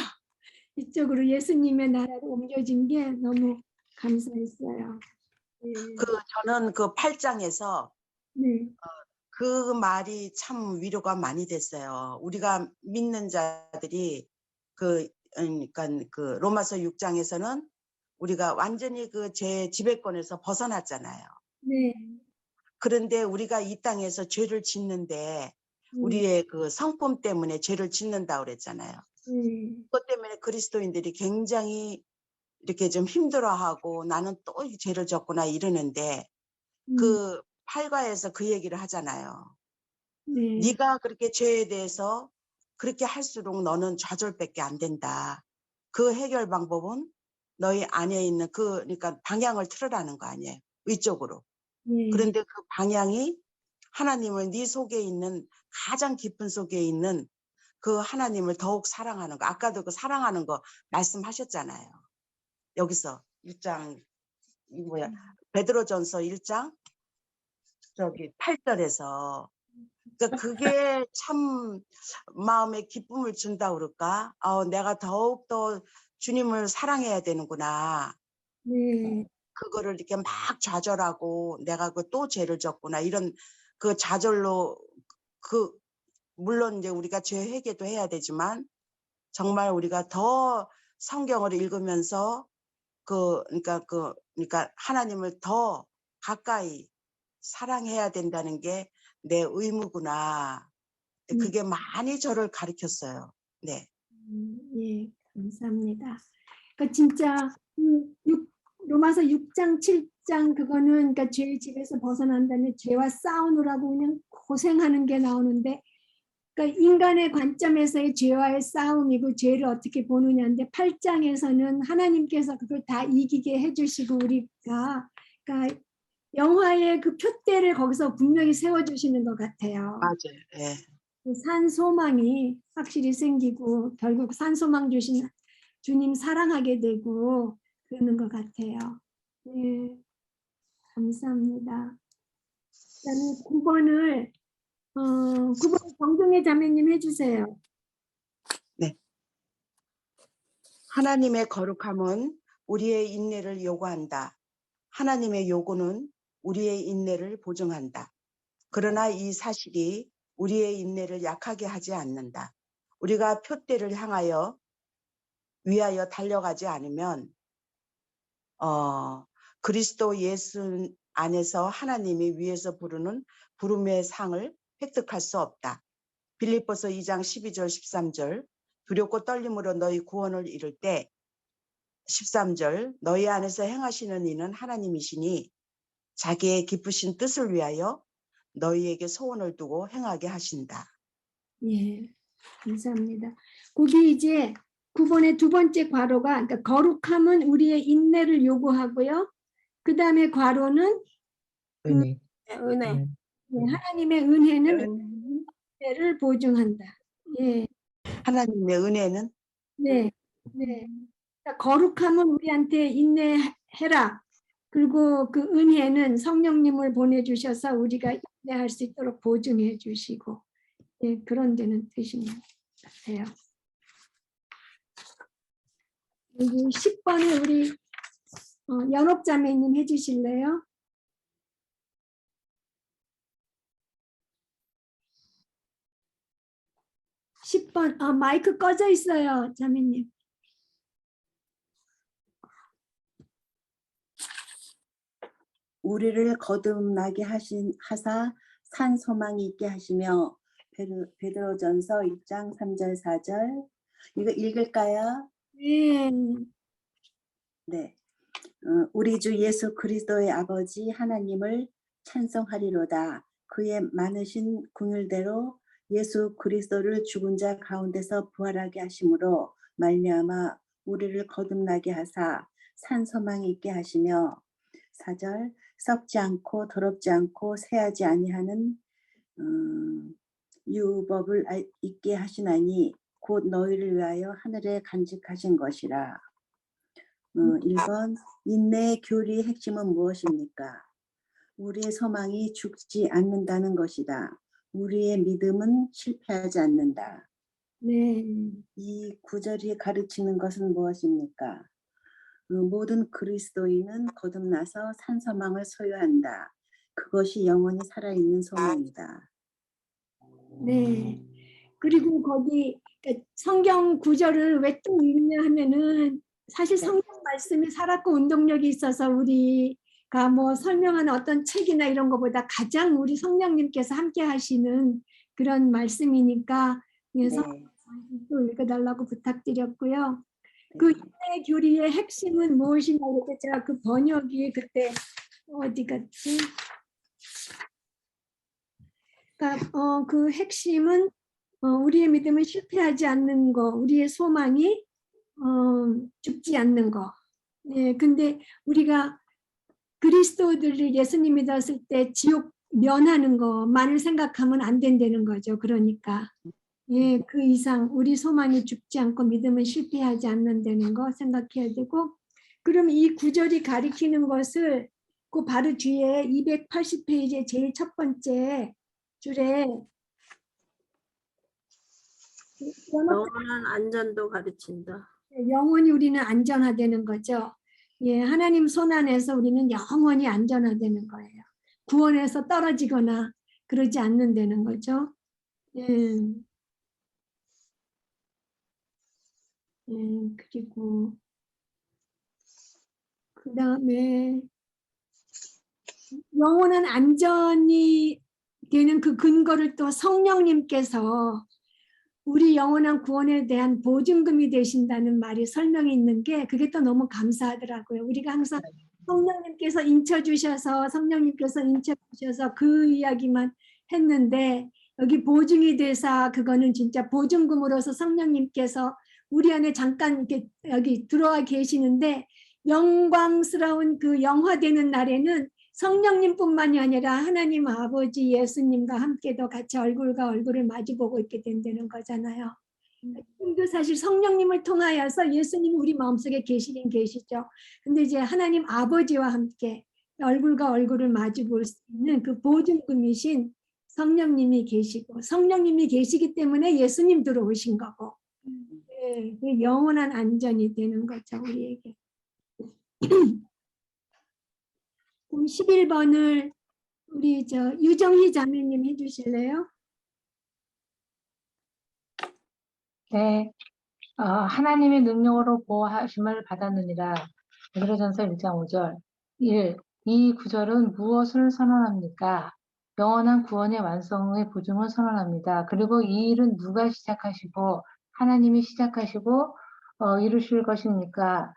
이쪽으로 예수님의 나라로 옮겨진 게 너무 감사했어요. 네. 저는 그 8장에서 네. 그 말이 참 위로가 많이 됐어요. 우리가 믿는 자들이 그러니까 그 로마서 6장에서는 우리가 완전히 그 죄 지배권에서 벗어났잖아요. 네. 그런데 우리가 이 땅에서 죄를 짓는데 우리의 그 성품 때문에 죄를 짓는다고 그랬잖아요. 그것 때문에 그리스도인들이 굉장히 이렇게 좀 힘들어하고 나는 또 죄를 졌구나 이러는데 그 8과에서 그 얘기를 하잖아요. 네. 네가 그렇게 죄에 대해서 그렇게 할수록 너는 좌절밖에 안 된다. 그 해결 방법은 너희 안에 있는 그러니까 방향을 틀으라는 거 아니에요. 위쪽으로. 네. 그런데 그 방향이 하나님을 네 속에 있는 가장 깊은 속에 있는 그 하나님을 더욱 사랑하는 거. 아까도 그 사랑하는 거 말씀하셨잖아요. 여기서 1장 베드로전서 1장 저기 8절에서 그러니까 그게 참 마음에 기쁨을 준다 그럴까? 내가 더욱 더 주님을 사랑해야 되는구나. 네. 그거를 이렇게 막 좌절하고 내가 그 또 죄를 졌구나 이런 그 좌절로 그 물론 이제 우리가 죄 회개도 해야 되지만 정말 우리가 더 성경을 읽으면서 그러니까 하나님을 더 가까이 사랑해야 된다는 게 내 의무구나. 그게 많이 저를 가르쳤어요. 네. 예, 감사합니다. 그러니까 진짜 로마서 6장, 7장 그거는 그러니까 죄의 집에서 벗어난다는 죄와 싸우느라고 그냥 고생하는 게 나오는데 그러니까 인간의 관점에서의 죄와의 싸움이고 죄를 어떻게 보느냐인데 8장에서는 하나님께서 그걸 다 이기게 해주시고 우리가 그러니까 영화의 그 표대를 거기서 분명히 세워주시는 것 같아요. 맞아요. 예. 산 소망이 확실히 생기고 결국 산 소망 주신 주님 사랑하게 되고 그러는 것 같아요. 네, 감사합니다. 그다음에 9번 정종의 자매님 해주세요. 네. 하나님의 거룩함은 우리의 인내를 요구한다. 하나님의 요구는 우리의 인내를 보증한다. 그러나 이 사실이 우리의 인내를 약하게 하지 않는다. 우리가 표대를 위하여 달려가지 않으면 그리스도 예수 안에서 하나님이 위에서 부르는 부름의 상을 획득할 수 없다. 빌립보서 2장 12절 13절 두렵고 떨림으로 너희 구원을 이룰 때 13절 너희 안에서 행하시는 이는 하나님이시니 자기의 기쁘신 뜻을 위하여 너희에게 소원을 두고 행하게 하신다. 예, 감사합니다. 거기 이제 9번의 두 번째 괄호가 그러니까 거룩함은 우리의 인내를 요구하고요. 그 다음에 괄호는 은혜. 은혜. 하나님의 은혜는 은혜를 보증한다. 예, 하나님의 은혜는 네, 네. 그러니까 거룩함은 우리한테 인내해라. 그리고 그 은혜는 성령님을 보내주셔서 우리가 인내할 수 있도록 보증해 주시고 예, 그런 데는 뜻인 것 같아요. 여기 10번에 우리 연옥자매님 해주실래요? 10번 마이크 꺼져 있어요, 자매님. 우리를 거듭나게 하사 산 소망이 있게 하시며 베드로전서 1장 3절 4절 이거 읽을까요? 네. 네. 우리 주 예수 그리스도의 아버지 하나님을 찬송하리로다. 그의 많으신 긍휼대로 예수 그리스도를 죽은 자 가운데서 부활하게 하심으로 말미암아 우리를 거듭나게 하사 산 소망이 있게 하시며 4절 썩지 않고 더럽지 않고 새하지 아니하는 유법을 있게 하시나니 곧 너희를 위하여 하늘에 간직하신 것이라. 1번 인내의 교리의 핵심은 무엇입니까? 우리의 소망이 죽지 않는다는 것이다. 우리의 믿음은 실패하지 않는다. 네. 이 구절이 가르치는 것은 무엇입니까? 모든 그리스도인은 거듭나서 산 소망을 소유한다. 그것이 영원히 살아있는 소망이다. 네. 그리고 거기 성경 구절을 왜 또 읽냐 하면은 사실 성경 말씀이 살았고 운동력이 있어서 우리가 뭐 설명하는 어떤 책이나 이런 것보다 가장 우리 성령님께서 함께 하시는 그런 말씀이니까 성경 또 읽어달라고 부탁드렸고요. 그 인내 교리의 핵심은 무엇이냐 이렇게 제가 그 번역이 그때 어디 갔지? 그러니까 그 핵심은 우리의 믿음은 실패하지 않는 거, 우리의 소망이 죽지 않는 거. 예, 근데 우리가 그리스도들을 예수님 믿었을 때 지옥 면하는 것만을 생각하면 안 된다는 거죠. 그러니까 예, 그 이상 우리 소망이 죽지 않고 믿음은 실패하지 않는다는 거 생각해야 되고, 그럼 이 구절이 가리키는 것을 그 바로 뒤에 280페이지의 제일 첫 번째 줄에 영원한 안전도 가르친다. 영원히 우리는 안전하다는 거죠. 예, 하나님 손 안에서 우리는 영원히 안전하다는 거예요. 구원에서 떨어지거나 그러지 않는다는 거죠. 예. 그리고 그 다음에 영원한 안전이 되는 그 근거를 또 성령님께서 우리 영원한 구원에 대한 보증금이 되신다는 말이 설명이 있는 게 그게 또 너무 감사하더라고요. 우리가 항상 성령님께서 인쳐주셔서 그 이야기만 했는데 여기 보증이 돼서 그거는 진짜 보증금으로서 성령님께서 우리 안에 잠깐 이렇게 여기 들어와 계시는데 영광스러운 그 영화되는 날에는 성령님뿐만이 아니라 하나님 아버지 예수님과 함께도 같이 얼굴과 얼굴을 마주보고 있게 된다는 거잖아요. 지금도 사실 성령님을 통하여서 예수님이 우리 마음속에 계시긴 계시죠. 근데 이제 하나님 아버지와 함께 얼굴과 얼굴을 마주볼 수 있는 그 보증금이신 성령님이 계시고, 성령님이 계시기 때문에 예수님 들어오신 거고, 네, 영원한 안전이 되는 거죠, 우리에게. 그럼 11번을 우리 유정희 자매님 해주실래요? 네. 하나님의 능력으로 보호하심을 받았느니라. 베드로전서 1장 5절. 1. 이 구절은 무엇을 선언합니까? 영원한 구원의 완성의 보증을 선언합니다. 그리고 이 일은 누가 시작하시고 하나님이 시작하시고 이루실 것입니까?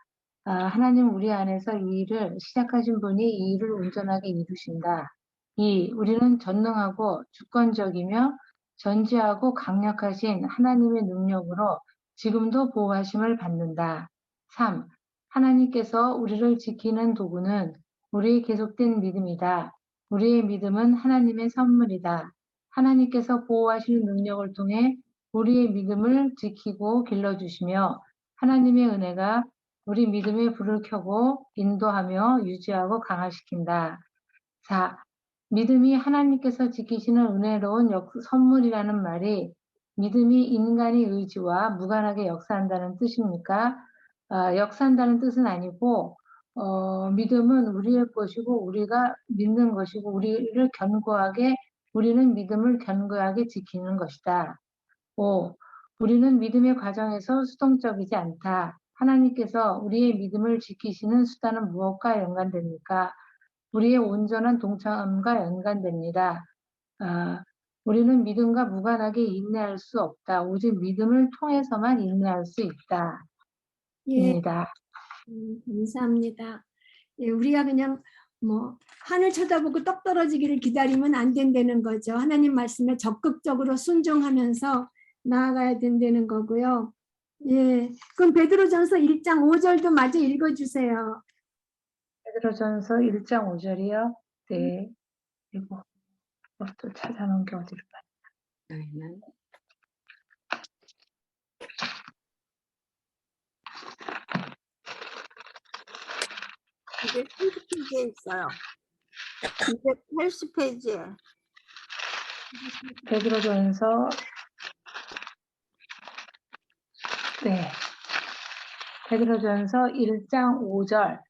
하나님 우리 안에서 이 일을 시작하신 분이 이 일을 온전하게 이루신다. 2. 우리는 전능하고 주권적이며 전지하고 강력하신 하나님의 능력으로 지금도 보호하심을 받는다. 3. 하나님께서 우리를 지키는 도구는 우리의 계속된 믿음이다. 우리의 믿음은 하나님의 선물이다. 하나님께서 보호하시는 능력을 통해 우리의 믿음을 지키고 길러주시며 하나님의 은혜가 우리 믿음의 불을 켜고 인도하며 유지하고 강화시킨다. 4. 믿음이 하나님께서 지키시는 은혜로운 선물이라는 말이 믿음이 인간의 의지와 무관하게 역사한다는 뜻입니까? 역사한다는 뜻은 아니고 믿음은 우리의 것이고 우리가 믿는 것이고 우리는 믿음을 견고하게 지키는 것이다. 5. 우리는 믿음의 과정에서 수동적이지 않다. 하나님께서 우리의 믿음을 지키시는 수단은 무엇과 연관됩니까? 우리의 온전한 동참과 연관됩니다. 우리는 믿음과 무관하게 인내할 수 없다. 오직 믿음을 통해서만 인내할 수 있다. 예, 입니다. 감사합니다. 예, 우리가 그냥 하늘 쳐다보고 떡 떨어지기를 기다리면 안 된다는 거죠. 하나님 말씀에 적극적으로 순종하면서 나아가야 된다는 거고요. 예, 그럼 베드로전서 1장 5절도 마저 읽어주세요. 베드로전서 1장 5절이요. 네. 그리고 또 찾아놓은 게 어디로 가요? 이게 30페이지에 있어요. 280페이지에. 베드로전서 네. 베드로전서 1장 5절.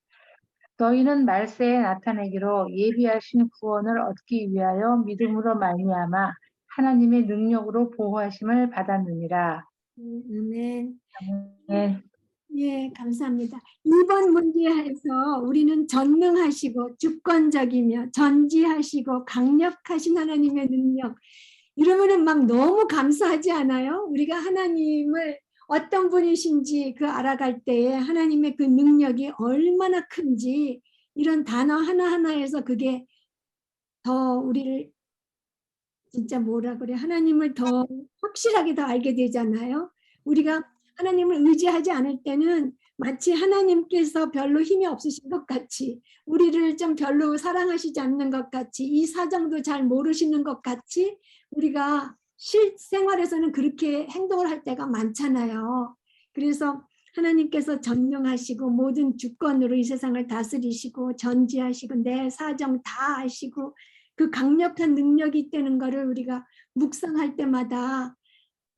너희는 말세에 나타내기로 예비하신 구원을 얻기 위하여 믿음으로 말미암아 하나님의 능력으로 보호하심을 받았느니라. 아멘. 네. 예, 감사합니다. 2번 문제에서 우리는 전능하시고 주권적이며 전지하시고 강력하신 하나님의 능력, 이러면은 막 너무 감사하지 않아요? 우리가 하나님을 어떤 분이신지 그 알아갈 때에 하나님의 그 능력이 얼마나 큰지 이런 단어 하나하나에서 그게 더 우리를 진짜 뭐라 그래, 하나님을 더 확실하게 더 알게 되잖아요. 우리가 하나님을 의지하지 않을 때는 마치 하나님께서 별로 힘이 없으신 것 같이, 우리를 좀 별로 사랑하시지 않는 것 같이, 이 사정도 잘 모르시는 것 같이 우리가 실생활에서는 그렇게 행동을 할 때가 많잖아요. 그래서 하나님께서 전능하시고 모든 주권으로 이 세상을 다스리시고 전지하시고 내 사정 다 아시고 그 강력한 능력이 있다는 것을 우리가 묵상할 때마다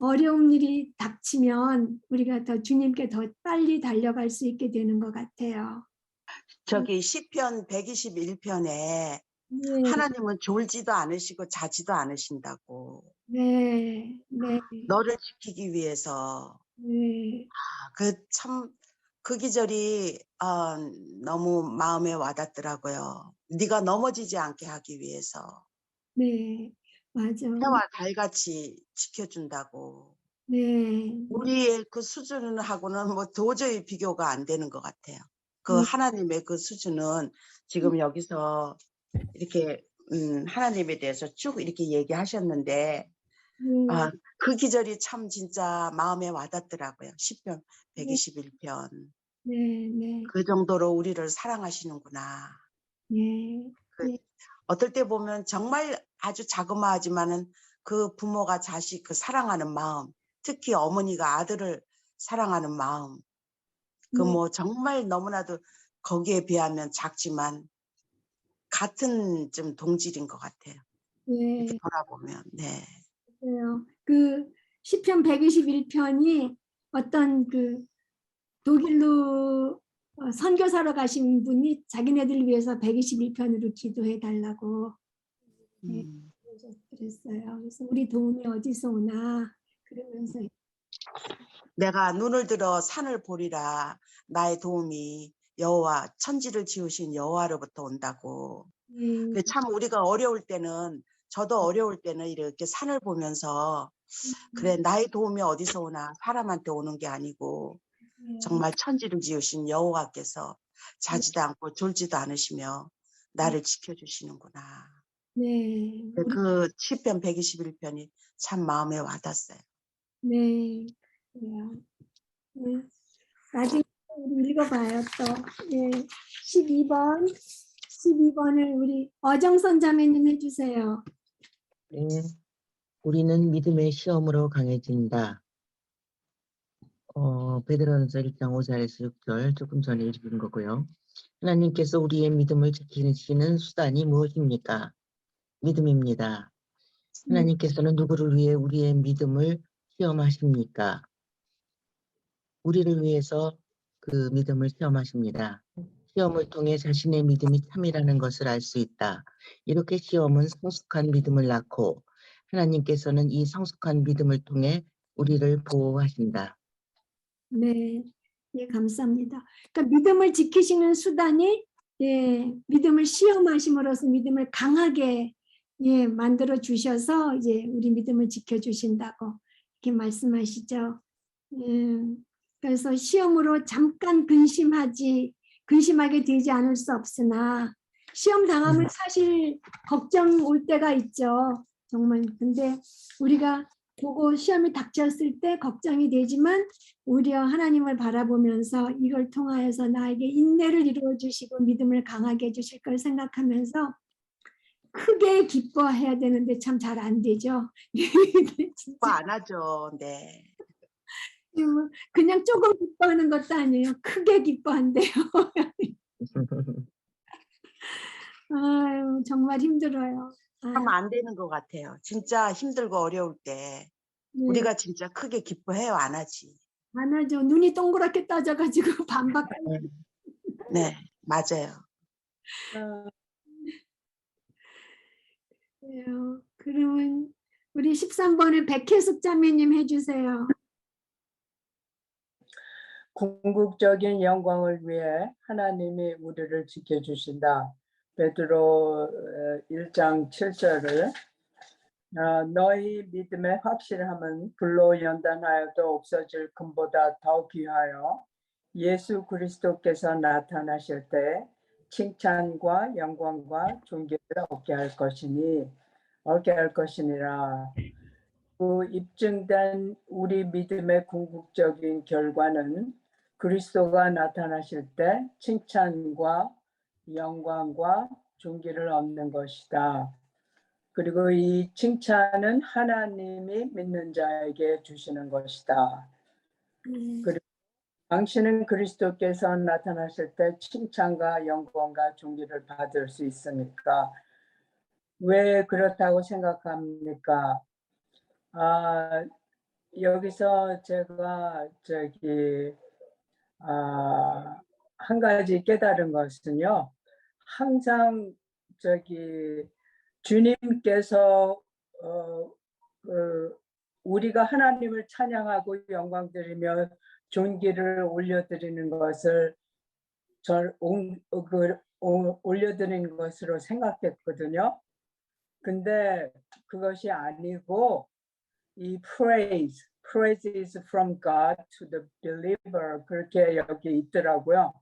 어려운 일이 닥치면 우리가 더 주님께 더 빨리 달려갈 수 있게 되는 것 같아요. 저기 시편 121편에 네, 하나님은 졸지도 않으시고 자지도 않으신다고. 네, 네, 너를 지키기 위해서. 네, 그 기절이 너무 마음에 와닿더라고요. 네가 넘어지지 않게 하기 위해서 네, 맞아. 해와 달같이 지켜준다고. 네, 우리의 그 수준하고는 뭐 도저히 비교가 안 되는 것 같아요. 그 네, 하나님의 그 수준은 지금 여기서 이렇게 하나님에 대해서 쭉 이렇게 얘기하셨는데 네, 그 기절이 참 진짜 마음에 와닿더라고요. 시편 네, 121편. 네, 네, 그 정도로 우리를 사랑하시는구나. 네, 그 어떨 때 보면 정말 아주 자그마하지만은 그 부모가 자식 그 사랑하는 마음, 특히 어머니가 아들을 사랑하는 마음, 그 네, 뭐 정말 너무나도 거기에 비하면 작지만 같은 좀 동질인 것 같아요. 이렇게 네. 돌아보면. 네. 그래요. 그 시편 121편이 어떤 그 독일로 선교사로 가신 분이 자기네들 위해서 121편으로 기도해 달라고 음. 그랬어요. 그래서 우리 도움이 어디서 오나 그러면서 내가 눈을 들어 산을 보리라. 나의 도움이 여호와 천지를 지으신 여호와로부터 온다고. 예, 참 우리가 어려울 때는 저도 어려울 때는 이렇게 산을 보면서 그래 나의 도움이 어디서 오나 사람한테 오는 게 아니고 정말 천지를 지으신 여호와께서 자지도 않고 졸지도 않으시며 나를 지켜주시는구나. 네, 우리 그 시편 121편이 참 마음에 와닿았어요. 네, 그래요. 네. 나중에 우리 읽어봐요 또. 네, 12번을 우리 어정선 자매님 해주세요. 네. 우리는 믿음의 시험으로 강해진다. 베드로전서 1장 5절에서 6절 조금 전에 읽은 거고요. 하나님께서 우리의 믿음을 지키시는 수단이 무엇입니까? 믿음입니다. 하나님께서는 누구를 위해 우리의 믿음을 시험하십니까? 우리를 위해서 그 믿음을 시험하십니다. 시험을 통해 자신의 믿음이 참이라는 것을 알 수 있다. 이렇게 시험은 성숙한 믿음을 낳고 하나님께서는 이 성숙한 믿음을 통해 우리를 보호하신다. 네, 예, 감사합니다. 그러니까 믿음을 지키시는 수단이 예, 믿음을 시험하심으로써 믿음을 강하게 예, 만들어 주셔서 이제 우리 믿음을 지켜 주신다고 이렇게 말씀하시죠. 예, 그래서 시험으로 잠깐 근심하게 되지 않을 수 없으나 시험 당하면 사실 걱정 올 때가 있죠. 정말. 근데 우리가 보고 시험이 닥쳤을 때 걱정이 되지만 오히려 하나님을 바라보면서 이걸 통하여서 나에게 인내를 이루어 주시고 믿음을 강하게 해주실 걸 생각하면서 크게 기뻐해야 되는데 참 잘 안 되죠. 진짜 안 하죠. 네. 그냥 조금 기뻐하는 것도 아니에요. 크게 기뻐한대요. 아유, 정말 힘들어요. 참 안 되는 것 같아요. 진짜 힘들고 어려울 때 네, 우리가 진짜 크게 기뻐해요? 안 하지? 안 하죠. 눈이 동그랗게 떠져가지고 반박하고. 네, 맞아요. 그래요. 그러면 우리 13번에 백혜숙 자매님 해주세요. 궁극적인 영광을 위해 하나님이 우리를 지켜주신다. 베드로 1장 7절을 너희 믿음의 확실함은 불로 연단하여도 없어질 금보다 더 귀하여 예수 그리스도께서 나타나실 때 칭찬과 영광과 존귀를 얻게 할 것이니 얻게 할 것이니라. 그 입증된 우리 믿음의 궁극적인 결과는 그리스도가 나타나실 때 칭찬과 영광과 존귀를 얻는 것이다. 그리고 이 칭찬은 하나님이 믿는 자에게 주시는 것이다. 그리고 당신은 그리스도께서 나타나실 때 칭찬과 영광과 존귀를 받을 수 있습니까? 왜 그렇다고 생각합니까? 여기서 제가 한 가지 깨달은 것은요. 항상 주님께서 우리가 하나님을 찬양하고 영광드리며 존귀를 올려드리는 것을 올려드리는 것으로 생각했거든요. 근데 그것이 아니고 이 praise is from God to the believer 그렇게 여기 있더라고요.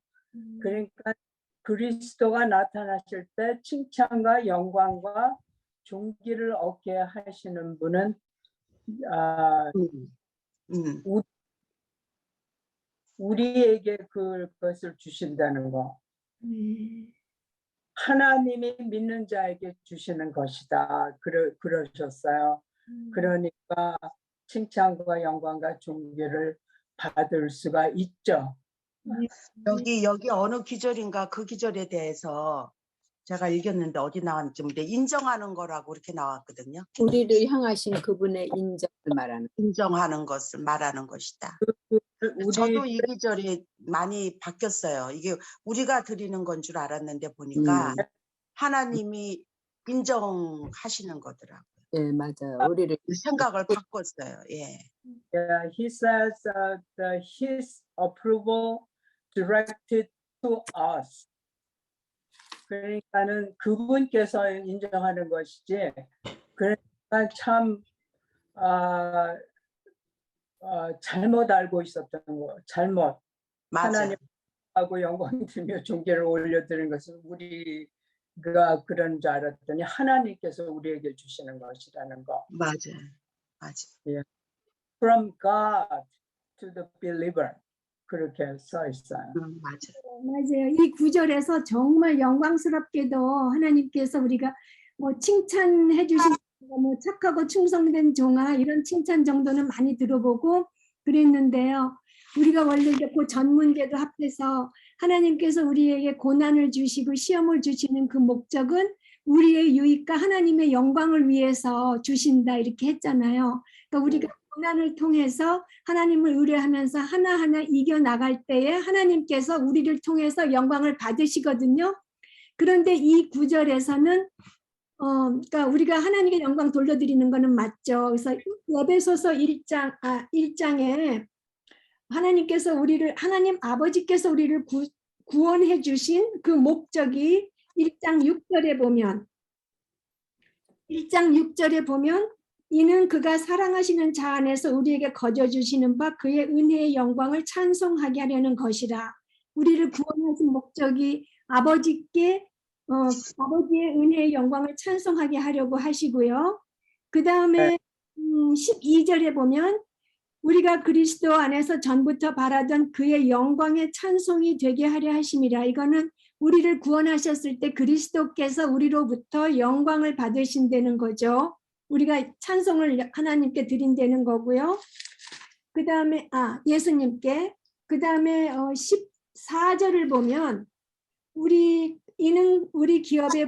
그러니까 그리스도가 나타나실 때 칭찬과 영광과 존귀를 얻게 하시는 분은 우리에게 그것을 주신다는 거. 하나님이 믿는 자에게 주시는 것이다. 그러셨어요. 그러니까 칭찬과 영광과 존귀를 받을 수가 있죠. 여기 어느 기절인가 그 기절에 대해서 제가 읽었는데 어디 나왔는지 모르겠는데 인정하는 거라고 이렇게 나왔거든요. 우리를 향하신 그분의 인정을 인정하는 것을 말하는 것이다. 저도 이 기절이 많이 바뀌었어요. 이게 우리가 드리는 건 줄 알았는데 보니까 하나님이 인정하시는 거더라고요. 예, 맞아요. 우리를 생각을 바꿨어요. 예. Yeah, he says his approval directed to us. 그러니까는 그분께서 인정하는 것이지. 그러니까 참 잘못 알고 있었던 거. 잘못. 맞아요. 하나님하고 영광 드리며 존귀를 올려드리는 것은 우리가 그런 줄 알았더니 하나님께서 우리에게 주시는 것이라는 거. 맞아요. Yeah. From God to the believer. 그렇게 써 있어요. 맞아요. 이 구절에서 정말 영광스럽게도 하나님께서 우리가 뭐 칭찬해 주신 뭐 착하고 충성된 종아 이런 칭찬 정도는 많이 들어보고 그랬는데요. 우리가 원래 그 전문제도 합해서 하나님께서 우리에게 고난을 주시고 시험을 주시는 그 목적은 우리의 유익과 하나님의 영광을 위해서 주신다 이렇게 했잖아요. 그러니까 우리가 고난을 통해서 하나님을 의뢰하면서 하나하나 이겨나갈 때에 하나님께서 우리를 통해서 영광을 받으시거든요. 그런데 이 구절에서는 그러니까 우리가 하나님께 영광 돌려드리는 거는 맞죠. 그래서 에베소서 1장에 하나님께서 하나님 아버지께서 우리를 구원해 주신 그 목적이 1장 6절에 보면 이는 그가 사랑하시는 자 안에서 우리에게 거저 주시는 바 그의 은혜의 영광을 찬송하게 하려는 것이라. 우리를 구원하신 목적이 아버지의 은혜의 영광을 찬송하게 하려고 하시고요. 그 다음에 12절에 보면 우리가 그리스도 안에서 전부터 바라던 그의 영광의 찬송이 되게 하려 하심이라. 이거는 우리를 구원하셨을 때 그리스도께서 우리로부터 영광을 받으신다는 거죠. 우리가 찬송을 하나님께 드린다는 거고요. 그 다음에 예수님께 그 다음에 14절을 보면 이는 우리 기업의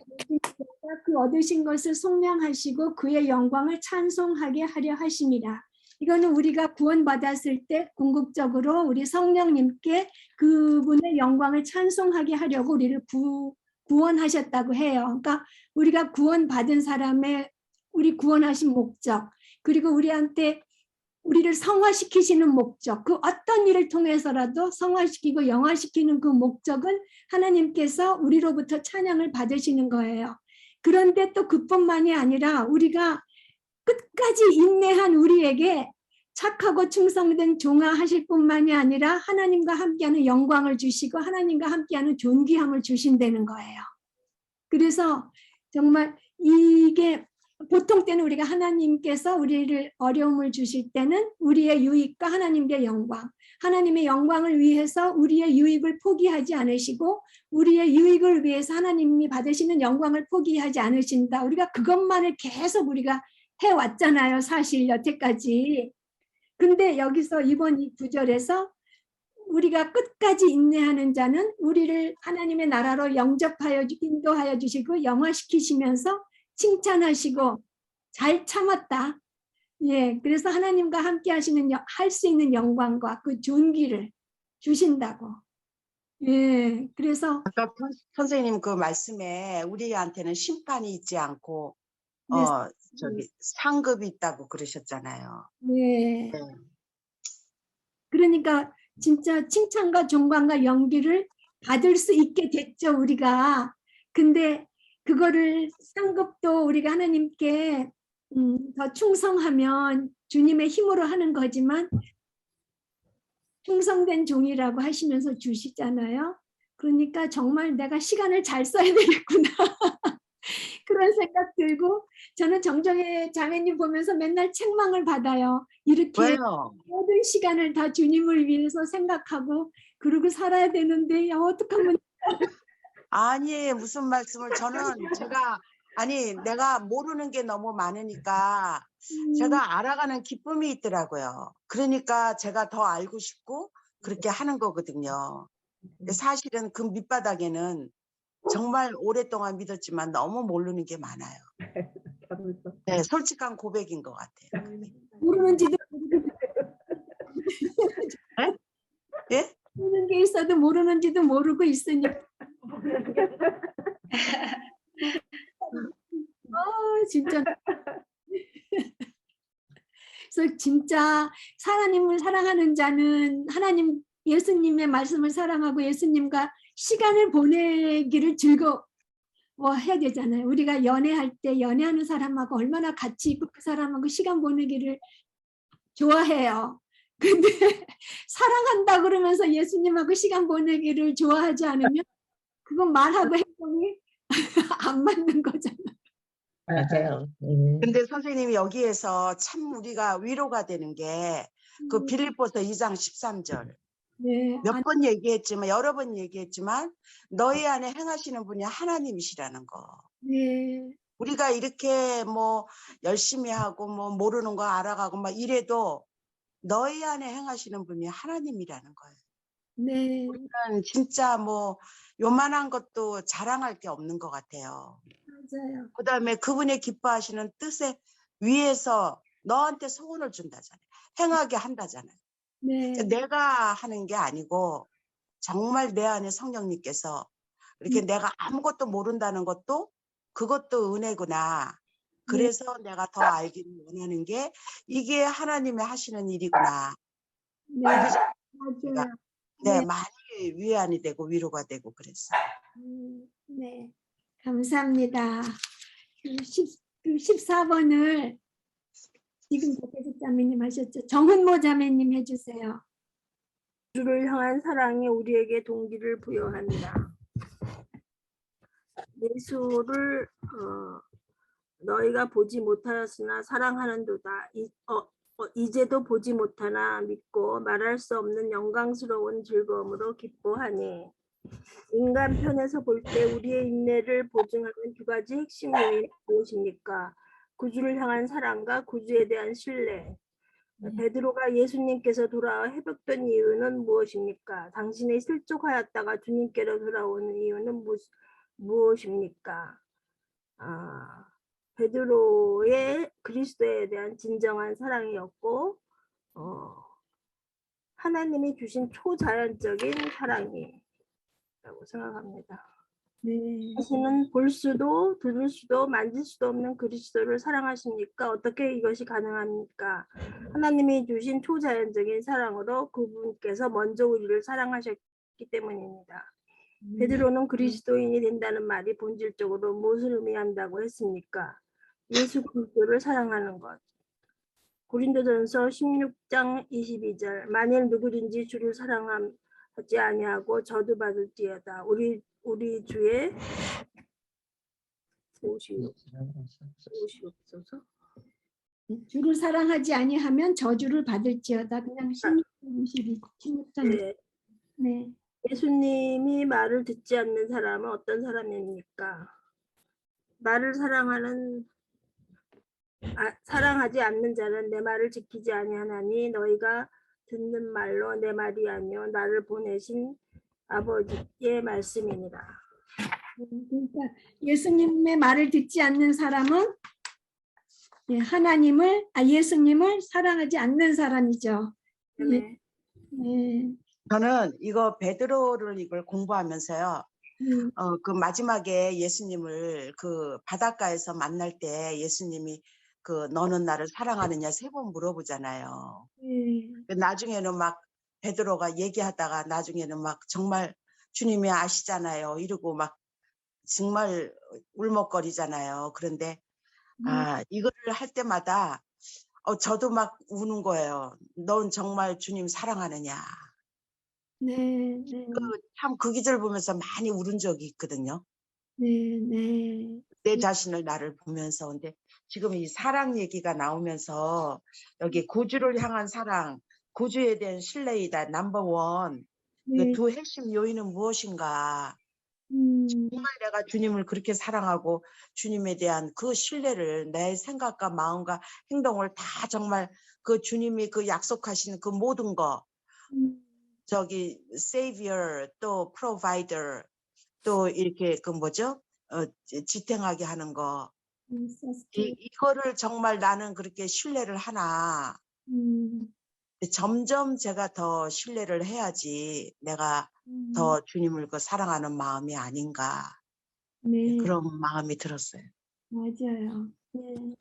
그 얻으신 것을 속량하시고 그의 영광을 찬송하게 하려 하심이라. 이거는 우리가 구원받았을 때 궁극적으로 우리 성령님께 그분의 영광을 찬송하게 하려고 우리를 구원하셨다고 해요. 그러니까 우리가 구원받은 사람의 우리 구원하신 목적, 그리고 우리를 성화시키시는 목적, 그 어떤 일을 통해서라도 성화시키고 영화시키는 그 목적은 하나님께서 우리로부터 찬양을 받으시는 거예요. 그런데 또 그뿐만이 아니라 우리가 끝까지 인내한 우리에게 착하고 충성된 종아 하실 뿐만이 아니라 하나님과 함께하는 영광을 주시고 하나님과 함께하는 존귀함을 주신다는 거예요. 그래서 정말 이게 보통 때는 우리가 하나님께서 우리를 어려움을 주실 때는 우리의 유익과 하나님의 영광, 하나님의 영광을 위해서 우리의 유익을 포기하지 않으시고 우리의 유익을 위해서 하나님이 받으시는 영광을 포기하지 않으신다. 우리가 그것만을 계속 우리가 해왔잖아요. 사실 여태까지. 근데 여기서 이번 이 구절에서 우리가 끝까지 인내하는 자는 우리를 하나님의 나라로 영접하여 인도하여 주시고 영화시키시면서 칭찬하시고 잘 참았다. 예, 그래서 하나님과 함께 하시는 할 수 있는 영광과 그 존귀를 주신다고. 예, 그래서 아까 선생님 그 말씀에 우리한테는 심판이 있지 않고 네, 저기 상급이 있다고 그러셨잖아요. 예. 네. 그러니까 진짜 칭찬과 존광과 연기를 받을 수 있게 됐죠, 우리가. 근데 그거를 상급도 우리가 하나님께 더 충성하면 주님의 힘으로 하는 거지만 충성된 종이라고 하시면서 주시잖아요. 그러니까 정말 내가 시간을 잘 써야 되겠구나. 그런 생각 들고 저는 정정혜 자매님 보면서 맨날 책망을 받아요. 이렇게 왜요? 모든 시간을 다 주님을 위해서 생각하고 그러고 살아야 되는데 어떡하면 아니 무슨 말씀을 내가 모르는 게 너무 많으니까 제가 알아가는 기쁨이 있더라고요. 그러니까 제가 더 알고 싶고 그렇게 하는 거거든요. 근데 사실은 그 밑바닥에는 정말 오랫동안 믿었지만 너무 모르는 게 많아요. 네, 솔직한 고백인 것 같아요. 모르는지도 예? 모르는 게 있어도 모르는지도 모르고 있으니까 진짜 그래서 진짜 하나님을 사랑하는 자는 하나님 예수님의 말씀을 사랑하고 예수님과 시간을 보내기를 즐거워해야 되잖아요. 우리가 연애할 때 연애하는 사람하고 얼마나 같이 있고 그 사람하고 시간 보내기를 좋아해요. 근데 사랑한다 그러면서 예수님하고 시간 보내기를 좋아하지 않으면 그건 말하고 행동이 안 맞는 거잖아요. 맞아요. 근데 선생님이 여기에서 참 우리가 위로가 되는 게 그 빌립보서 2장 13절 네, 몇 번 얘기했지만 여러 번 얘기했지만 너희 안에 행하시는 분이 하나님이시라는 거. 네, 우리가 이렇게 뭐 열심히 하고 뭐 모르는 거 알아가고 막 이래도 너희 안에 행하시는 분이 하나님이라는 거예요. 네, 우리는 진짜 뭐 요만한 것도 자랑할 게 없는 것 같아요. 맞아요. 그다음에 그분의 기뻐하시는 뜻에 위해서 너한테 소원을 준다잖아요. 행하게 한다잖아요. 네, 내가 하는 게 아니고 정말 내 안에 성령님께서 이렇게 내가 아무것도 모른다는 것도 그것도 은혜구나. 그래서 내가 더 알기를 원하는 게 이게 하나님의 하시는 일이구나. 네, 맞아요. 네, 많이 위안이 되고 위로가 되고 그랬어요. 네, 감사합니다. 14번을 지금 박혜숙 자매님 하셨죠? 정훈모 자매님 해주세요. 주를 향한 사랑이 우리에게 동기를 부여한다. 예수를 너희가 보지 못하였으나 사랑하는도다. 이제도 보지 못하나 믿고 말할 수 없는 영광스러운 즐거움으로 기뻐하니 인간 편에서 볼 때 우리의 인내를 보증하는 두 가지 핵심 요인이 무엇입니까? 구주를 향한 사랑과 구주에 대한 신뢰. 베드로가 예수님께서 돌아와 회복된 이유는 무엇입니까? 당신이 실족하였다가 주님께로 돌아오는 이유는 무엇입니까? 베드로의 그리스도에 대한 진정한 사랑이었고 하나님이 주신 초자연적인 사랑이라고 생각합니다. 네, 당신은 볼 수도 들을 수도 만질 수도 없는 그리스도를 사랑하십니까? 어떻게 이것이 가능합니까? 하나님이 주신 초자연적인 사랑으로 그분께서 먼저 우리를 사랑하셨기 때문입니다. 베드로는 그리스도인이 된다는 말이 본질적으로 무엇을 의미한다고 했습니까? 예수 그리스도를 사랑하는 것. 고린도전서 16장 22절 만일 누구든지 주를 사랑하지 아니하고 저주 받을지어다. 우리 주의 옷이 없어서. 주를 사랑하지 아니하면 저주를 받을지어다. 그냥 16장. 네. 네. 예수님이 말을 듣지 않는 사람은 어떤 사람입니까? 말을 사랑하지 않는 자는 내 말을 지키지 아니하나니 너희가 듣는 말로 내 말이 아니요 나를 보내신 아버지의 말씀이니라. 그러니까 예수님의 말을 듣지 않는 사람은 예수님을 사랑하지 않는 사람이죠. 네. 네. 저는 이거 베드로를 이걸 공부하면서요. 그 마지막에 예수님을 그 바닷가에서 만날 때 예수님이 그 너는 나를 사랑하느냐 3번 물어보잖아요. 나중에는 막 베드로가 얘기하다가 나중에는 막 정말 주님이 아시잖아요. 이러고 막 정말 울먹거리잖아요. 그런데 이거를 할 때마다 저도 막 우는 거예요. 넌 정말 주님 사랑하느냐. 네. 참 그 기절 보면서 많이 울은 적이 있거든요. 네. 내 자신을 나를 보면서. 근데 지금 이 사랑 얘기가 나오면서 여기 구주를 향한 사랑, 구주에 대한 신뢰이다. 넘버 1. 그 두 핵심 요인은 무엇인가? 정말 내가 주님을 그렇게 사랑하고 주님에 대한 그 신뢰를 내 생각과 마음과 행동을 다 정말 그 주님이 그 약속하신 그 모든 거 저기 savior 또 provider 또 이렇게 그 뭐죠? 지탱하게 하는 거. 이거를 정말 나는 그렇게 신뢰를 하나. 점점 제가 더 신뢰를 해야지 내가 더 주님을 그 사랑하는 마음이 아닌가. 네. 그런 마음이 들었어요. 맞아요. 네.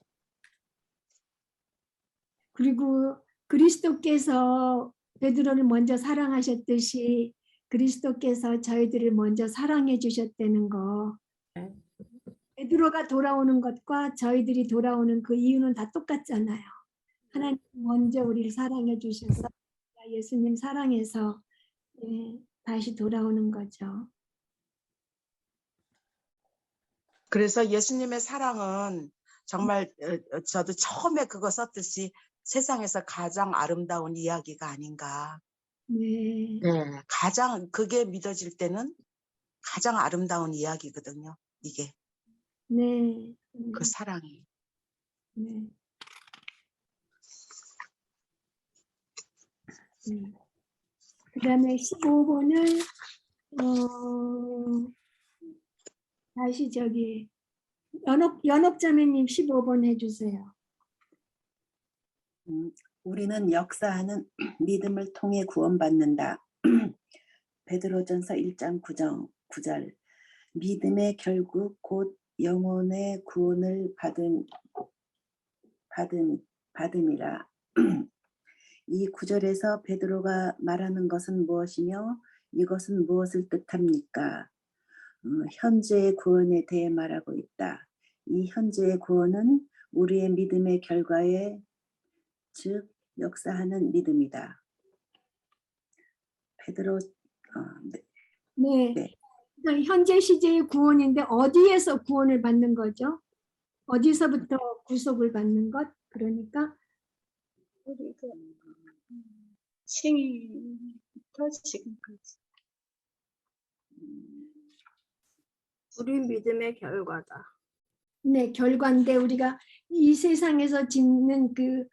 그리고 그리스도께서 베드로를 먼저 사랑하셨듯이 그리스도께서 저희들을 먼저 사랑해 주셨다는 거. 베드로가 돌아오는 것과 저희들이 돌아오는 그 이유는 다 똑같잖아요. 하나님 먼저 우리를 사랑해 주셔서 예수님 사랑해서 다시 돌아오는 거죠. 그래서 예수님의 사랑은 정말 저도 처음에 그거 썼듯이 세상에서 가장 아름다운 이야기가 아닌가. 네. 가장 그게 믿어질 때는 가장 아름다운 이야기거든요. 이게. 네. 그 사랑이. 네. 그다음에 15번을 다시 저기 연옥자매님 15번 해주세요. 우리는 역사하는 믿음을 통해 구원받는다. 베드로전서 1장 9절. 믿음의 결국 곧 영혼의 구원을 받음이라. 이 구절에서 베드로가 말하는 것은 무엇이며 이것은 무엇을 뜻합니까? 현재의 구원에 대해 말하고 있다. 이 현재의 구원은 우리의 믿음의 결과에 즉 역사하는 믿음이다. 베드로 네. 네. 그러니까 현재 시제의 구원인데 어디에서 구원을 받는 거죠? 어디서부터 구속을 받는 것? 그러니까 우리가 생일부터 지금까지 우리 믿음의 결과다. 네, 결과인데 우리가 이 세상에서 짓는 그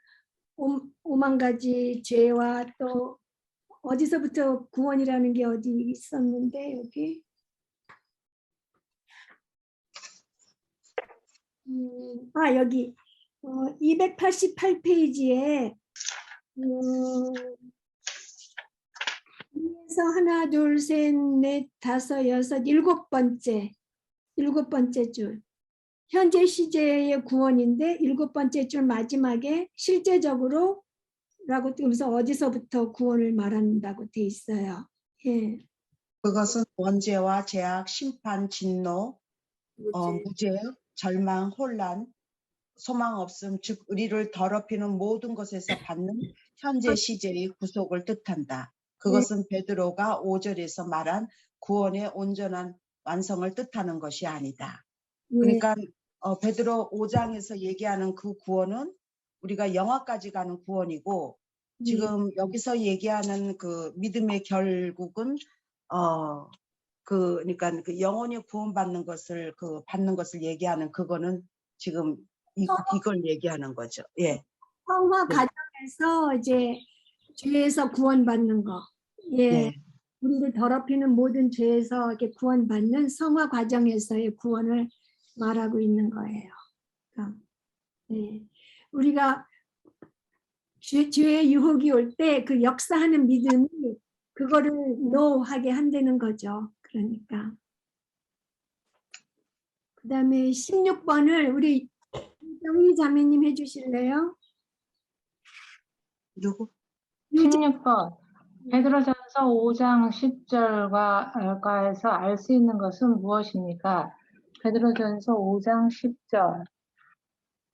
5만 가지 죄와 또 어디서부터 구원이라는 게 어디 있었는데 여기 여기 288페이지에 위에서 하나, 둘, 셋, 넷, 다섯, 여섯, 일곱 번째 줄. 현재 시제의 구원인데 7번째 줄 마지막에 실제적으로 라고 뜨면서 어디서부터 구원을 말한다고 돼 있어요. 예. 그것은 원죄와 죄악, 심판, 진노, 무죄, 절망, 혼란, 소망 없음, 즉 의리를 더럽히는 모든 것에서 받는 현재 시제의 구속을 뜻한다. 그것은 베드로가 5절에서 말한 구원의 온전한 완성을 뜻하는 것이 아니다. 예. 그러니까 베드로 5장에서 얘기하는 그 구원은 우리가 영화까지 가는 구원이고 지금 여기서 얘기하는 그 믿음의 결국은 그러니까 그 영혼이 구원받는 것을 받는 것을 얘기하는 그거는 지금 이걸 얘기하는 거죠. 예. 성화 네. 과정에서 이제 죄에서 구원받는 거. 예. 네. 우리를 더럽히는 모든 죄에서 이렇게 구원받는 성화 과정에서의 구원을 말하고 있는 거예요. 그러니까, 예. 우리가 죄의 유혹이 올 때 그 역사하는 믿음이 그거를 노하게 한다는 거죠. 그러니까. 그 다음에 16번을 우리 정희 자매님 해주실래요? 누구? 16번 베드로전서 5장 10절과에서 알 수 있는 것은 무엇입니까? 베드로전서 5장 10절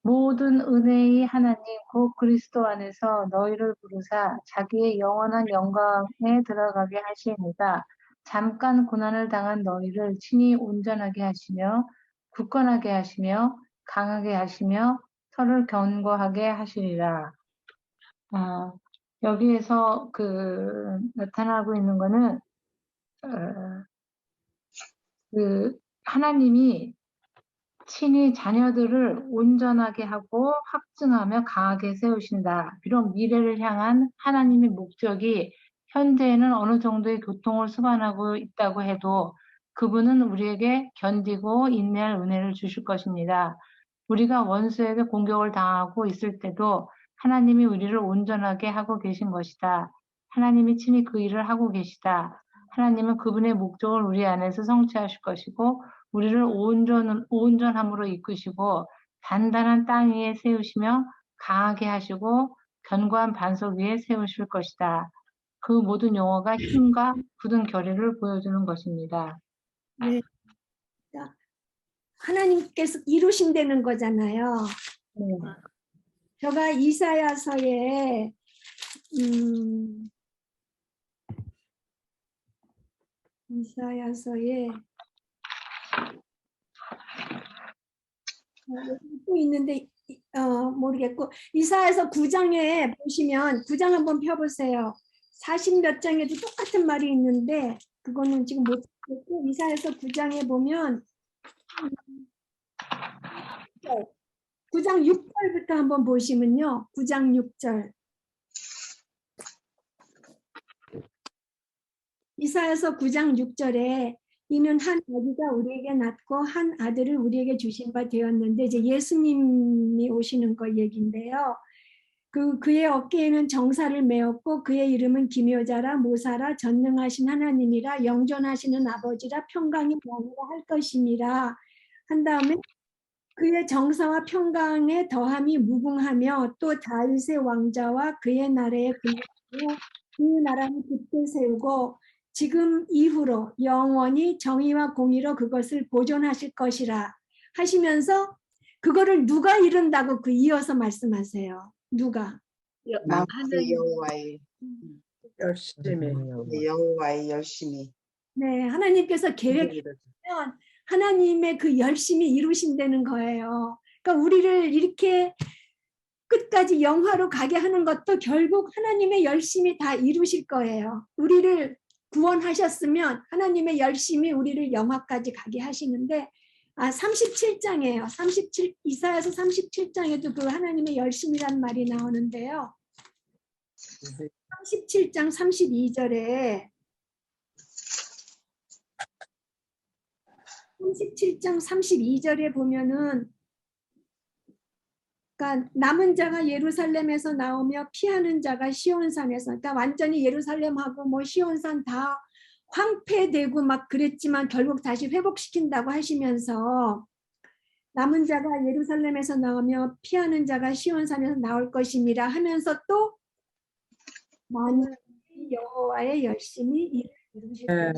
모든 은혜의 하나님 곧 그리스도 안에서 너희를 부르사 자기의 영원한 영광에 들어가게 하시입니다. 잠깐 고난을 당한 너희를 친히 온전하게 하시며 굳건하게 하시며 강하게 하시며 서를 견고하게 하시리라. 여기에서 나타나고 있는 거는 하나님이 친히 자녀들을 온전하게 하고 확증하며 강하게 세우신다. 비록 미래를 향한 하나님의 목적이 현재에는 어느 정도의 고통을 수반하고 있다고 해도 그분은 우리에게 견디고 인내할 은혜를 주실 것입니다. 우리가 원수에게 공격을 당하고 있을 때도 하나님이 우리를 온전하게 하고 계신 것이다. 하나님이 친히 그 일을 하고 계시다. 하나님은 그분의 목적을 우리 안에서 성취하실 것이고 우리를 온전함으로 이끄시고 단단한 땅 위에 세우시며 강하게 하시고 견고한 반석 위에 세우실 것이다. 그 모든 용어가 힘과 굳은 결의를 보여주는 것입니다. 네. 하나님께서 이루신다는 거잖아요. 네. 제가 이사야서에 또 있는데 모르겠고 이사야서 9장에 보시면 9장 한번 펴보세요. 40몇 장에도 똑같은 말이 있는데 그거는 지금 못 찾겠고 이사야서 9장에 보면 9장 6절부터 한번 보시면요. 9장 6절 이사야서 9장 6절에 이는 한 아기가 우리에게 낳고 한 아들을 우리에게 주신 바 되었는데 이제 예수님이 오시는 거 얘기인데요. 그의 어깨에는 정사를 메었고 그의 이름은 기묘자라 모사라 전능하신 하나님이라 영존하시는 아버지라 평강이 왕이라 할 것임이라 한 다음에 그의 정사와 평강의 더함이 무궁하며 또 다윗의 왕자와 그의 나라에 근거하며 그 나라는 굳게 세우고 지금 이후로 영원히 정의와 공의로 그것을 보존하실 것이라 하시면서 그거를 누가 이룬다고 이어서 말씀하세요. 누가? 만군의 여호와의 열심히. 네, 하나님께서 계획하면 하나님의 그 열심히 이루신다는 거예요. 그러니까 우리를 이렇게 끝까지 영화로 가게 하는 것도 결국 하나님의 열심히 다 이루실 거예요. 우리를 구원하셨으면 하나님의 열심히 우리를 영화까지 가게 하시는데 37장이에요. 이사야서 37장에도 그 하나님의 열심이라는 말이 나오는데요. 37장 32절에 37장 32절에 보면은 그러니까 남은 자가 예루살렘에서 나오며 피하는 자가 시온산에서 그러니까 완전히 예루살렘하고 뭐 시온산 다 황폐되고 막 그랬지만 결국 다시 회복시킨다고 하시면서 남은 자가 예루살렘에서 나오며 피하는 자가 시온산에서 나올 것임이라 하면서 또 만일 여호와의 열심히 일을 이루실 것이잖아요.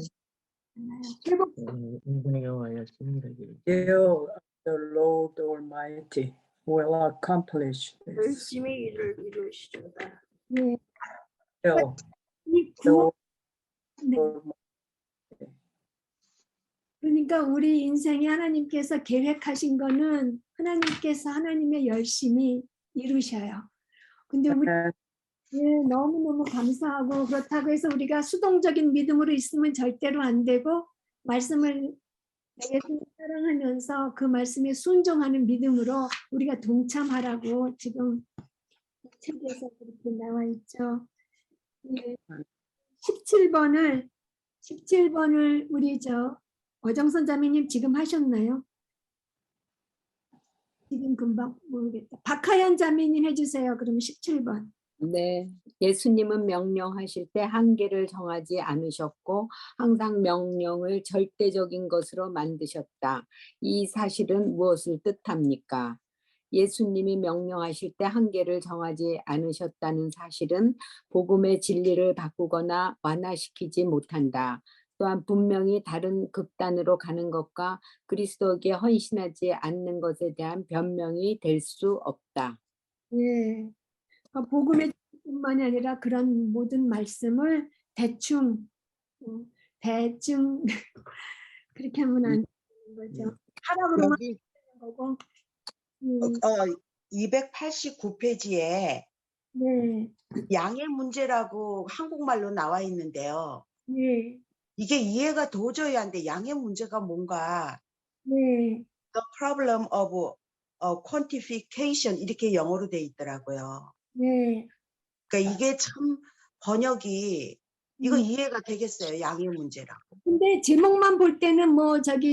The Lord Almighty will accomplish this. 열심히 일을 이루시도다. 네. Will 이 the 구원, 네. Lord 그러니까 우리 인생에 하나님께서 계획하신 거는 하나님께서 하나님의 열심히 이루셔요. 근데 우리 너무너무 감사하고 그렇다고 해서 우리가 수동적인 믿음으로 있으면 절대로 안 되고 말씀을 예수님 사랑하면서 그 말씀에 순종하는 믿음으로 우리가 동참하라고 지금 책에서 그렇게 나와 있죠. 네. 17번을 우리 어정선 자매님 지금 하셨나요? 지금 금방 모르겠다. 박하연 자매님 해주세요. 그럼 17번. 네, 예수님은 명령하실 때 한계를 정하지 않으셨고 항상 명령을 절대적인 것으로 만드셨다. 이 사실은 무엇을 뜻합니까? 예수님이 명령하실 때 한계를 정하지 않으셨다는 사실은 복음의 진리를 바꾸거나 완화시키지 못한다. 또한 분명히 다른 극단으로 가는 것과 그리스도에게 헌신하지 않는 것에 대한 변명이 될 수 없다. 예. 복음의 뿐만이 아니라 그런 모든 말씀을 대충 그렇게 하면 안 되는 거죠. 하라 그러면 여기 되는 거고. 289페이지에 네. 양의 문제라고 한국말로 나와 있는데요. 네. 이게 이해가 도저히 안 돼. 양의 문제가 뭔가 네. The problem of quantification 이렇게 영어로 돼 있더라고요. 네. 그러니까 이게 참 번역이 이거 이해가 되겠어요. 양의 문제라고. 근데 제목만 볼 때는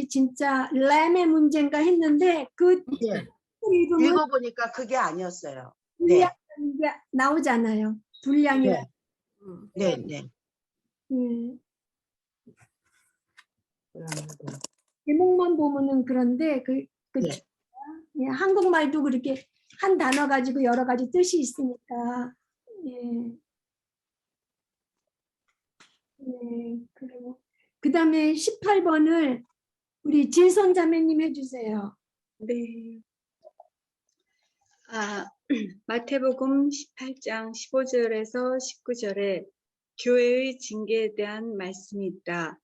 진짜 램의 문제인가 했는데 그 예. 이름은 읽어보니까 그게 아니었어요. 분량이 나오잖아요. 분량이라. 네, 네. 제목만 보면은 그런데 네. 한국말도 그렇게 한 단어 가지고 여러 가지 뜻이 있으니까. 예. 네. 그리고 그다음에 18번을 우리 진선 자매님 해주세요. 네. 마태복음 18장 15절에서 19절에 교회의 징계에 대한 말씀이 있다.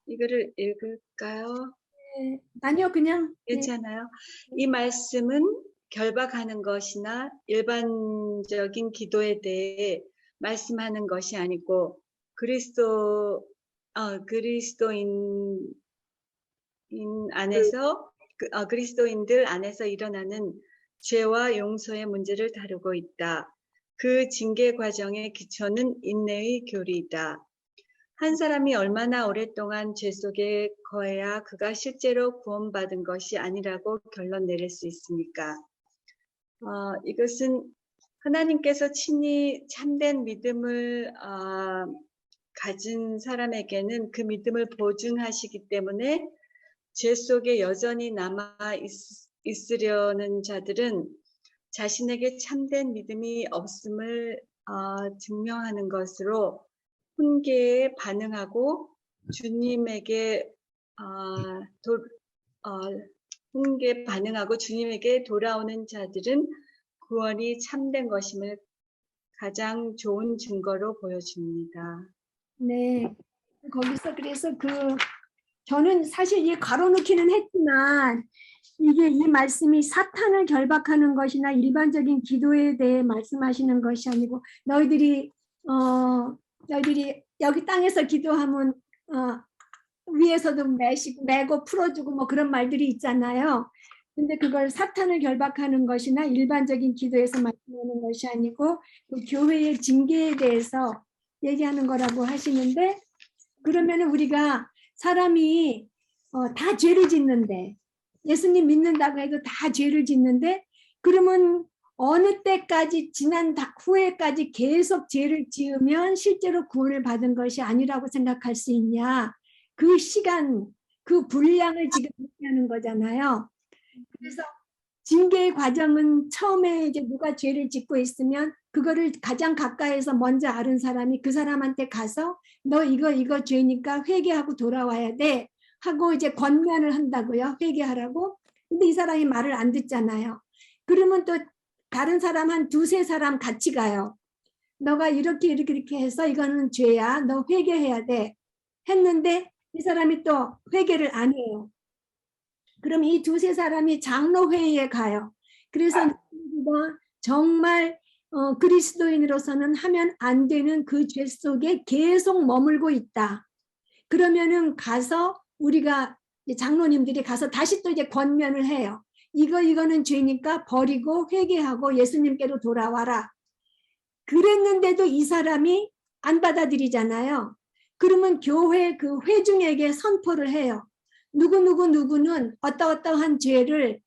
이거를 읽을까요? 네. 아니요, 그냥. 괜찮아요. 이 말씀은 결박하는 것이나 일반적인 기도에 대해 말씀하는 것이 아니고 그리스도인들 안에서 일어나는 죄와 용서의 문제를 다루고 있다. 그 징계 과정의 기초는 인내의 교리이다. 한 사람이 얼마나 오랫동안 죄 속에 거해야 그가 실제로 구원받은 것이 아니라고 결론 내릴 수 있습니까? 이것은 하나님께서 친히 참된 믿음을 가진 사람에게는 그 믿음을 보증하시기 때문에 죄 속에 여전히 남아 있으려는 자들은 자신에게 참된 믿음이 없음을 증명하는 것으로 훈계에 반응하고 주님에게 돌아오는 자들은 구원이 참된 것임을 가장 좋은 증거로 보여줍니다. 네. 거기서 그래서 저는 사실 이 가로놓기는 했지만 이게 이 말씀이 사탄을 결박하는 것이나 일반적인 기도에 대해 말씀하시는 것이 아니고 너희들이 여기 땅에서 기도하면 위에서도 매고 풀어주고 그런 말들이 있잖아요. 근데 그걸 사탄을 결박하는 것이나 일반적인 기도에서 말씀하는 것이 아니고 그 교회의 징계에 대해서 얘기하는 거라고 하시는데 그러면은 우리가 사람이 다 죄를 짓는데 예수님 믿는다고 해도 다 죄를 짓는데 그러면 어느 때까지 지난 후에까지 계속 죄를 지으면 실제로 구원을 받은 것이 아니라고 생각할 수 있냐. 그 시간, 그 분량을 지금 얘기하는 거잖아요. 그래서 징계의 과정은 처음에 이제 누가 죄를 짓고 있으면 그거를 가장 가까이에서 먼저 아는 사람이 그 사람한테 가서 너 이거 죄니까 회개하고 돌아와야 돼 하고 이제 권면을 한다고요. 회개하라고. 근데 이 사람이 말을 안 듣잖아요. 그러면 또 다른 사람 한 두세 사람 같이 가요. 너가 이렇게 해서 이거는 죄야. 너 회개해야 돼. 했는데 이 사람이 또 회개를 안 해요. 그럼 이 두세 사람이 장로회의에 가요. 그래서 누가 정말 그리스도인으로서는 하면 안 되는 그 죄 속에 계속 머물고 있다. 그러면은 가서 우리가 장로님들이 가서 다시 또 이제 권면을 해요. 이거는 죄니까 버리고 회개하고 예수님께로 돌아와라. 그랬는데도 이 사람이 안 받아들이잖아요. 그러면 교회 그 회중에게 선포를 해요. 누구는 어떠한 죄를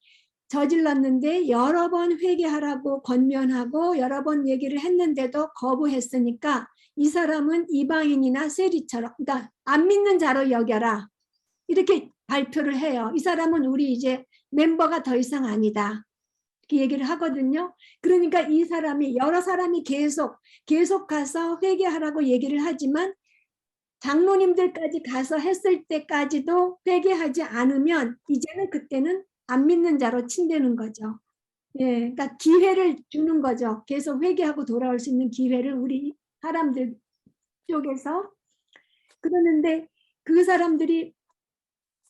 저질렀는데 여러 번 회개하라고 권면하고 여러 번 얘기를 했는데도 거부했으니까 이 사람은 이방인이나 세리처럼, 그러니까 안 믿는 자로 여겨라. 이렇게 발표를 해요. 이 사람은 우리 이제 멤버가 더 이상 아니다. 이렇게 얘기를 하거든요. 그러니까 이 사람이, 여러 사람이 계속 가서 회개하라고 얘기를 하지만 장로님들까지 가서 했을 때까지도 회개하지 않으면 이제는 그때는 안 믿는 자로 친다는 거죠. 예, 그러니까 기회를 주는 거죠. 계속 회개하고 돌아올 수 있는 기회를 우리 사람들 쪽에서. 그러는데 그 사람들이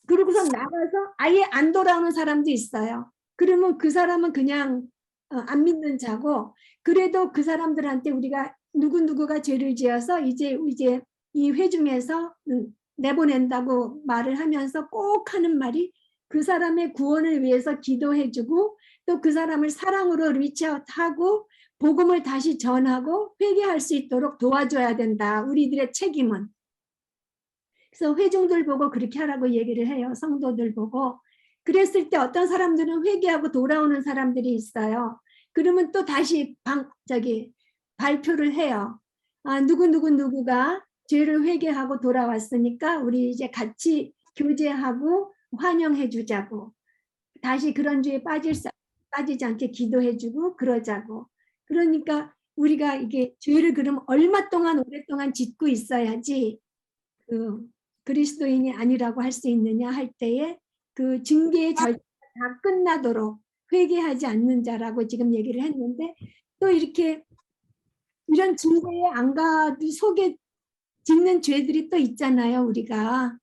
그러고서 나가서 아예 안 돌아오는 사람도 있어요. 그러면 그 사람은 그냥 안 믿는 자고, 그래도 그 사람들한테 우리가 누구가 죄를 지어서 이제 이 회중에서 내보낸다고 말을 하면서 꼭 하는 말이 그 사람의 구원을 위해서 기도해주고 또 그 사람을 사랑으로 리치아웃하고 복음을 다시 전하고 회개할 수 있도록 도와줘야 된다. 우리들의 책임은. 그래서 회중들 보고 그렇게 하라고 얘기를 해요. 성도들 보고. 그랬을 때 어떤 사람들은 회개하고 돌아오는 사람들이 있어요. 그러면 또 다시 발표를 해요. 누구가 죄를 회개하고 돌아왔으니까 우리 이제 같이 교제하고 환영해 주자고. 다시 그런 죄에 빠지지 않게 기도해 주고 그러자고. 그러니까 우리가 이게 죄를 그럼 얼마 동안 오랫동안 짓고 있어야지 그리스도인이 아니라고 할 수 있느냐 할 때에 그 징계의 절차가 다 끝나도록 회개하지 않는 자라고 지금 얘기를 했는데, 또 이렇게 이런 징계에 안 가도 속에 짓는 죄들이 또 있잖아요. 우리가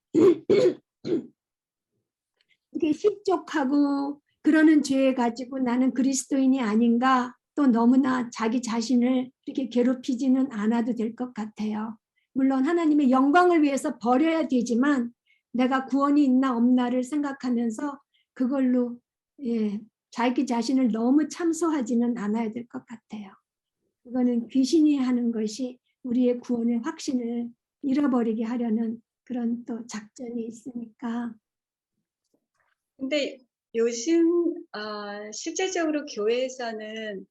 이게 실족하고 그러는 죄 가지고 나는 그리스도인이 아닌가, 또 너무나 자기 자신을 이렇게 괴롭히지는 않아도 될 것 같아요. 물론 하나님의 영광을 위해서 버려야 되지만 내가 구원이 있나 없나를 생각하면서 그걸로 자기 자신을 너무 참소하지는 않아야 될 것 같아요. 그거는 귀신이 하는 것이 우리의 구원의 확신을 잃어버리게 하려는 그런 또 작전이 있으니까. 근데 요즘 실제적으로 교회에서는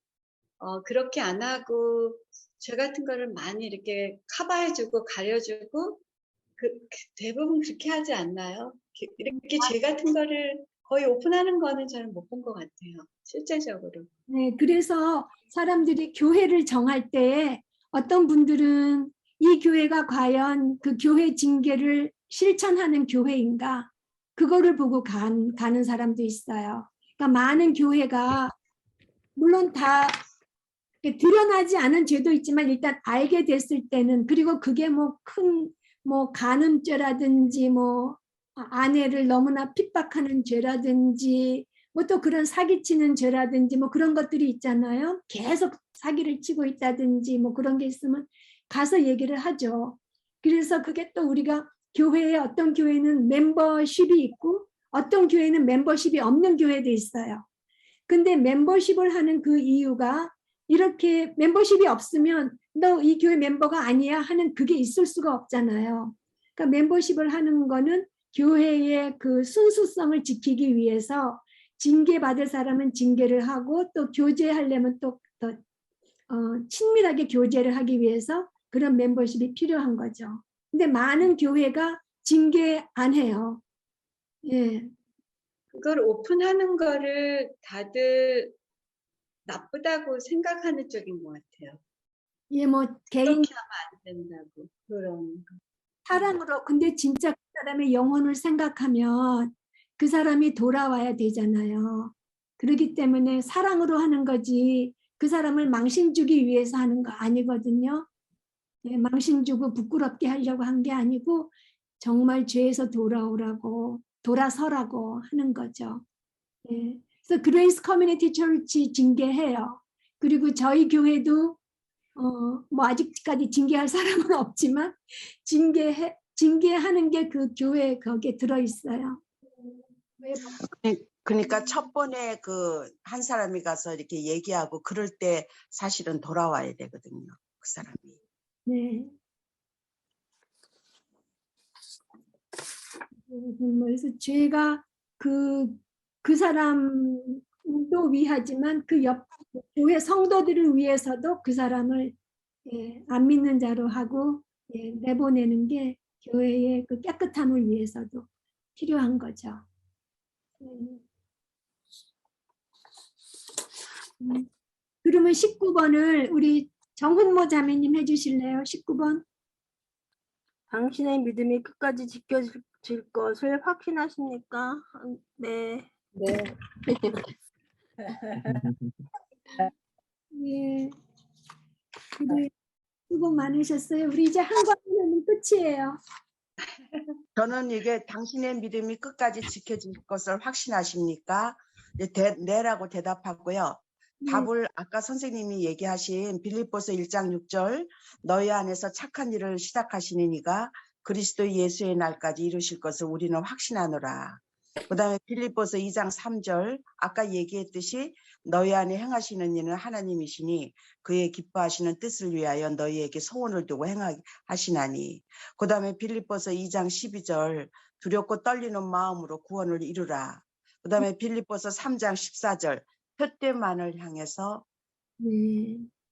그렇게 안 하고 죄 같은 거를 많이 이렇게 커버해주고 가려주고 대부분 그렇게 하지 않나요? 이렇게 죄 같은 거를 거의 오픈하는 거는 저는 못 본 것 같아요. 실제적으로. 네, 그래서 사람들이 교회를 정할 때 어떤 분들은 이 교회가 과연 그 교회 징계를 실천하는 교회인가, 그거를 보고 가는 사람도 있어요. 그러니까 많은 교회가 물론 다 드러나지 않은 죄도 있지만 일단 알게 됐을 때는, 그리고 그게 큰 간음죄라든지 아내를 너무나 핍박하는 죄라든지 또 그런 사기치는 죄라든지 그런 것들이 있잖아요. 계속 사기를 치고 있다든지 그런 게 있으면 가서 얘기를 하죠. 그래서 그게 또 우리가 교회에 어떤 교회는 멤버십이 있고 어떤 교회는 멤버십이 없는 교회도 있어요. 근데 멤버십을 하는 그 이유가 이렇게 멤버십이 없으면 너 이 교회 멤버가 아니야 하는 그게 있을 수가 없잖아요. 그러니까 멤버십을 하는 거는 교회의 그 순수성을 지키기 위해서 징계받을 사람은 징계를 하고 또 교제하려면 또 친밀하게 교제를 하기 위해서 그런 멤버십이 필요한 거죠. 근데 많은 교회가 징계 안 해요. 예. 그걸 오픈하는 거를 다들 나쁘다고 생각하는 쪽인 것 같아요. 예, 개인 그렇게 하면 안 된다고 그런. 사랑으로. 근데 진짜 그 사람의 영혼을 생각하면 그 사람이 돌아와야 되잖아요. 그렇기 때문에 사랑으로 하는 거지 그 사람을 망신 주기 위해서 하는 거 아니거든요. 예, 망신 주고 부끄럽게 하려고 한 게 아니고 정말 죄에서 돌아서라고 하는 거죠. 예. 그래서 그레이스 커뮤니티 처치 징계해요. 그리고 저희 교회도 뭐 아직까지 징계할 사람은 없지만 징계하는 게 그 교회 거기에 들어 있어요. 그러니까 첫 번에 그 한 사람이 가서 이렇게 얘기하고 그럴 때 사실은 돌아와야 되거든요. 그 사람이. 네. 그래서 죄가 그 사람도 위하지만 그 옆 교회 성도들을 위해서도 그 사람을 안 믿는 자로 하고 내보내는 게 교회의 그 깨끗함을 위해서도 필요한 거죠. 그러면 19번을 우리 정훈모 자매님 해주실래요? 19번. 당신의 믿음이 끝까지 지켜질 것을 확신하십니까? 네. 네. 예. 네. 수고 많으셨어요. 우리 이제 한 과목은 끝이에요. 저는 이게 당신의 믿음이 끝까지 지켜질 것을 확신하십니까? 네라고 대답하고요. 답을 아까 선생님이 얘기하신 빌립보서 1장 6절 너희 안에서 착한 일을 시작하시는 이가 그리스도 예수의 날까지 이루실 것을 우리는 확신하노라. 그 다음에 빌립보서 2장 3절 아까 얘기했듯이 너희 안에 행하시는 이는 하나님이시니 그의 기뻐하시는 뜻을 위하여 너희에게 소원을 두고 행하시나니. 그 다음에 빌립보서 2장 12절 두렵고 떨리는 마음으로 구원을 이루라. 그 다음에 빌립보서 3장 14절 푯대만을 향해서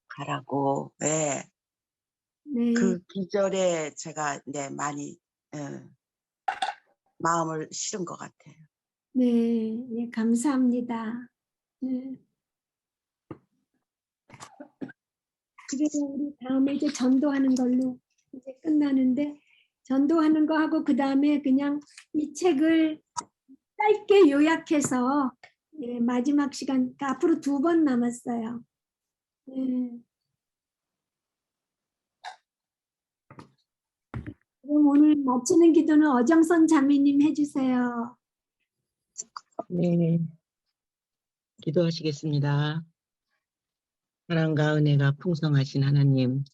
가라고. 네. 네. 그 기절에 제가 많이 마음을 실은 것 같아요. 네, 예, 감사합니다. 네. 그래서 우리 다음에 이제 전도하는 걸로 이제 끝나는데 전도하는 거 하고 그 다음에 그냥 이 책을 짧게 요약해서 마지막 시간 그러니까 앞으로 2번 남았어요. 그럼 오늘 마치는 기도는 어정선 자매님 해주세요. 네, 기도하시겠습니다. 사랑과 은혜가 풍성하신 하나님,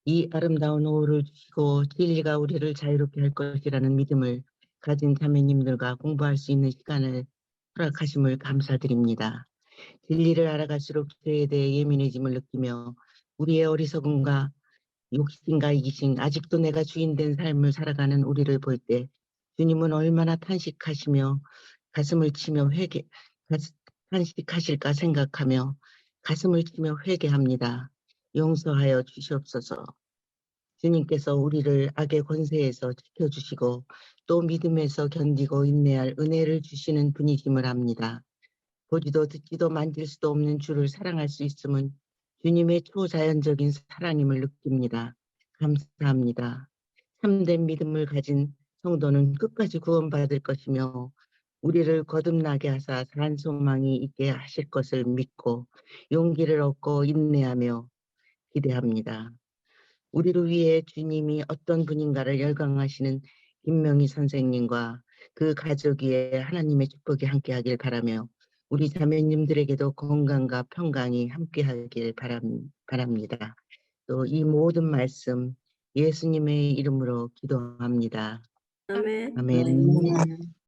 이 아름다운 오후를 주시고 진리가 우리를 자유롭게 할 것이라는 믿음을 가진 자매님들과 공부할 수 있는 시간을 허락하심을 감사드립니다. 진리를 알아갈수록 죄에 대해 예민해짐을 느끼며 우리의 어리석음과 욕심과 이기심, 아직도 내가 주인된 삶을 살아가는 우리를 볼 때 주님은 얼마나 탄식하시며 가슴을 치며 탄식하실까 생각하며 가슴을 치며 회개합니다. 용서하여 주시옵소서. 주님께서 우리를 악의 권세에서 지켜주시고 또 믿음에서 견디고 인내할 은혜를 주시는 분이심을 압니다. 보지도 듣지도 만질 수도 없는 주를 사랑할 수 있음은 주님의 초자연적인 사랑임을 느낍니다. 감사합니다. 참된 믿음을 가진 성도는 끝까지 구원받을 것이며 우리를 거듭나게 하사 산 소망이 있게 하실 것을 믿고 용기를 얻고 인내하며 기대합니다. 우리를 위해 주님이 어떤 분인가를 열광하시는 김명희 선생님과 그 가족 위에 하나님의 축복이 함께하길 바라며 우리 자매님들에게도 건강과 평강이 함께하길 바랍니다. 또 이 모든 말씀 예수님의 이름으로 기도합니다. 아멘. 아멘.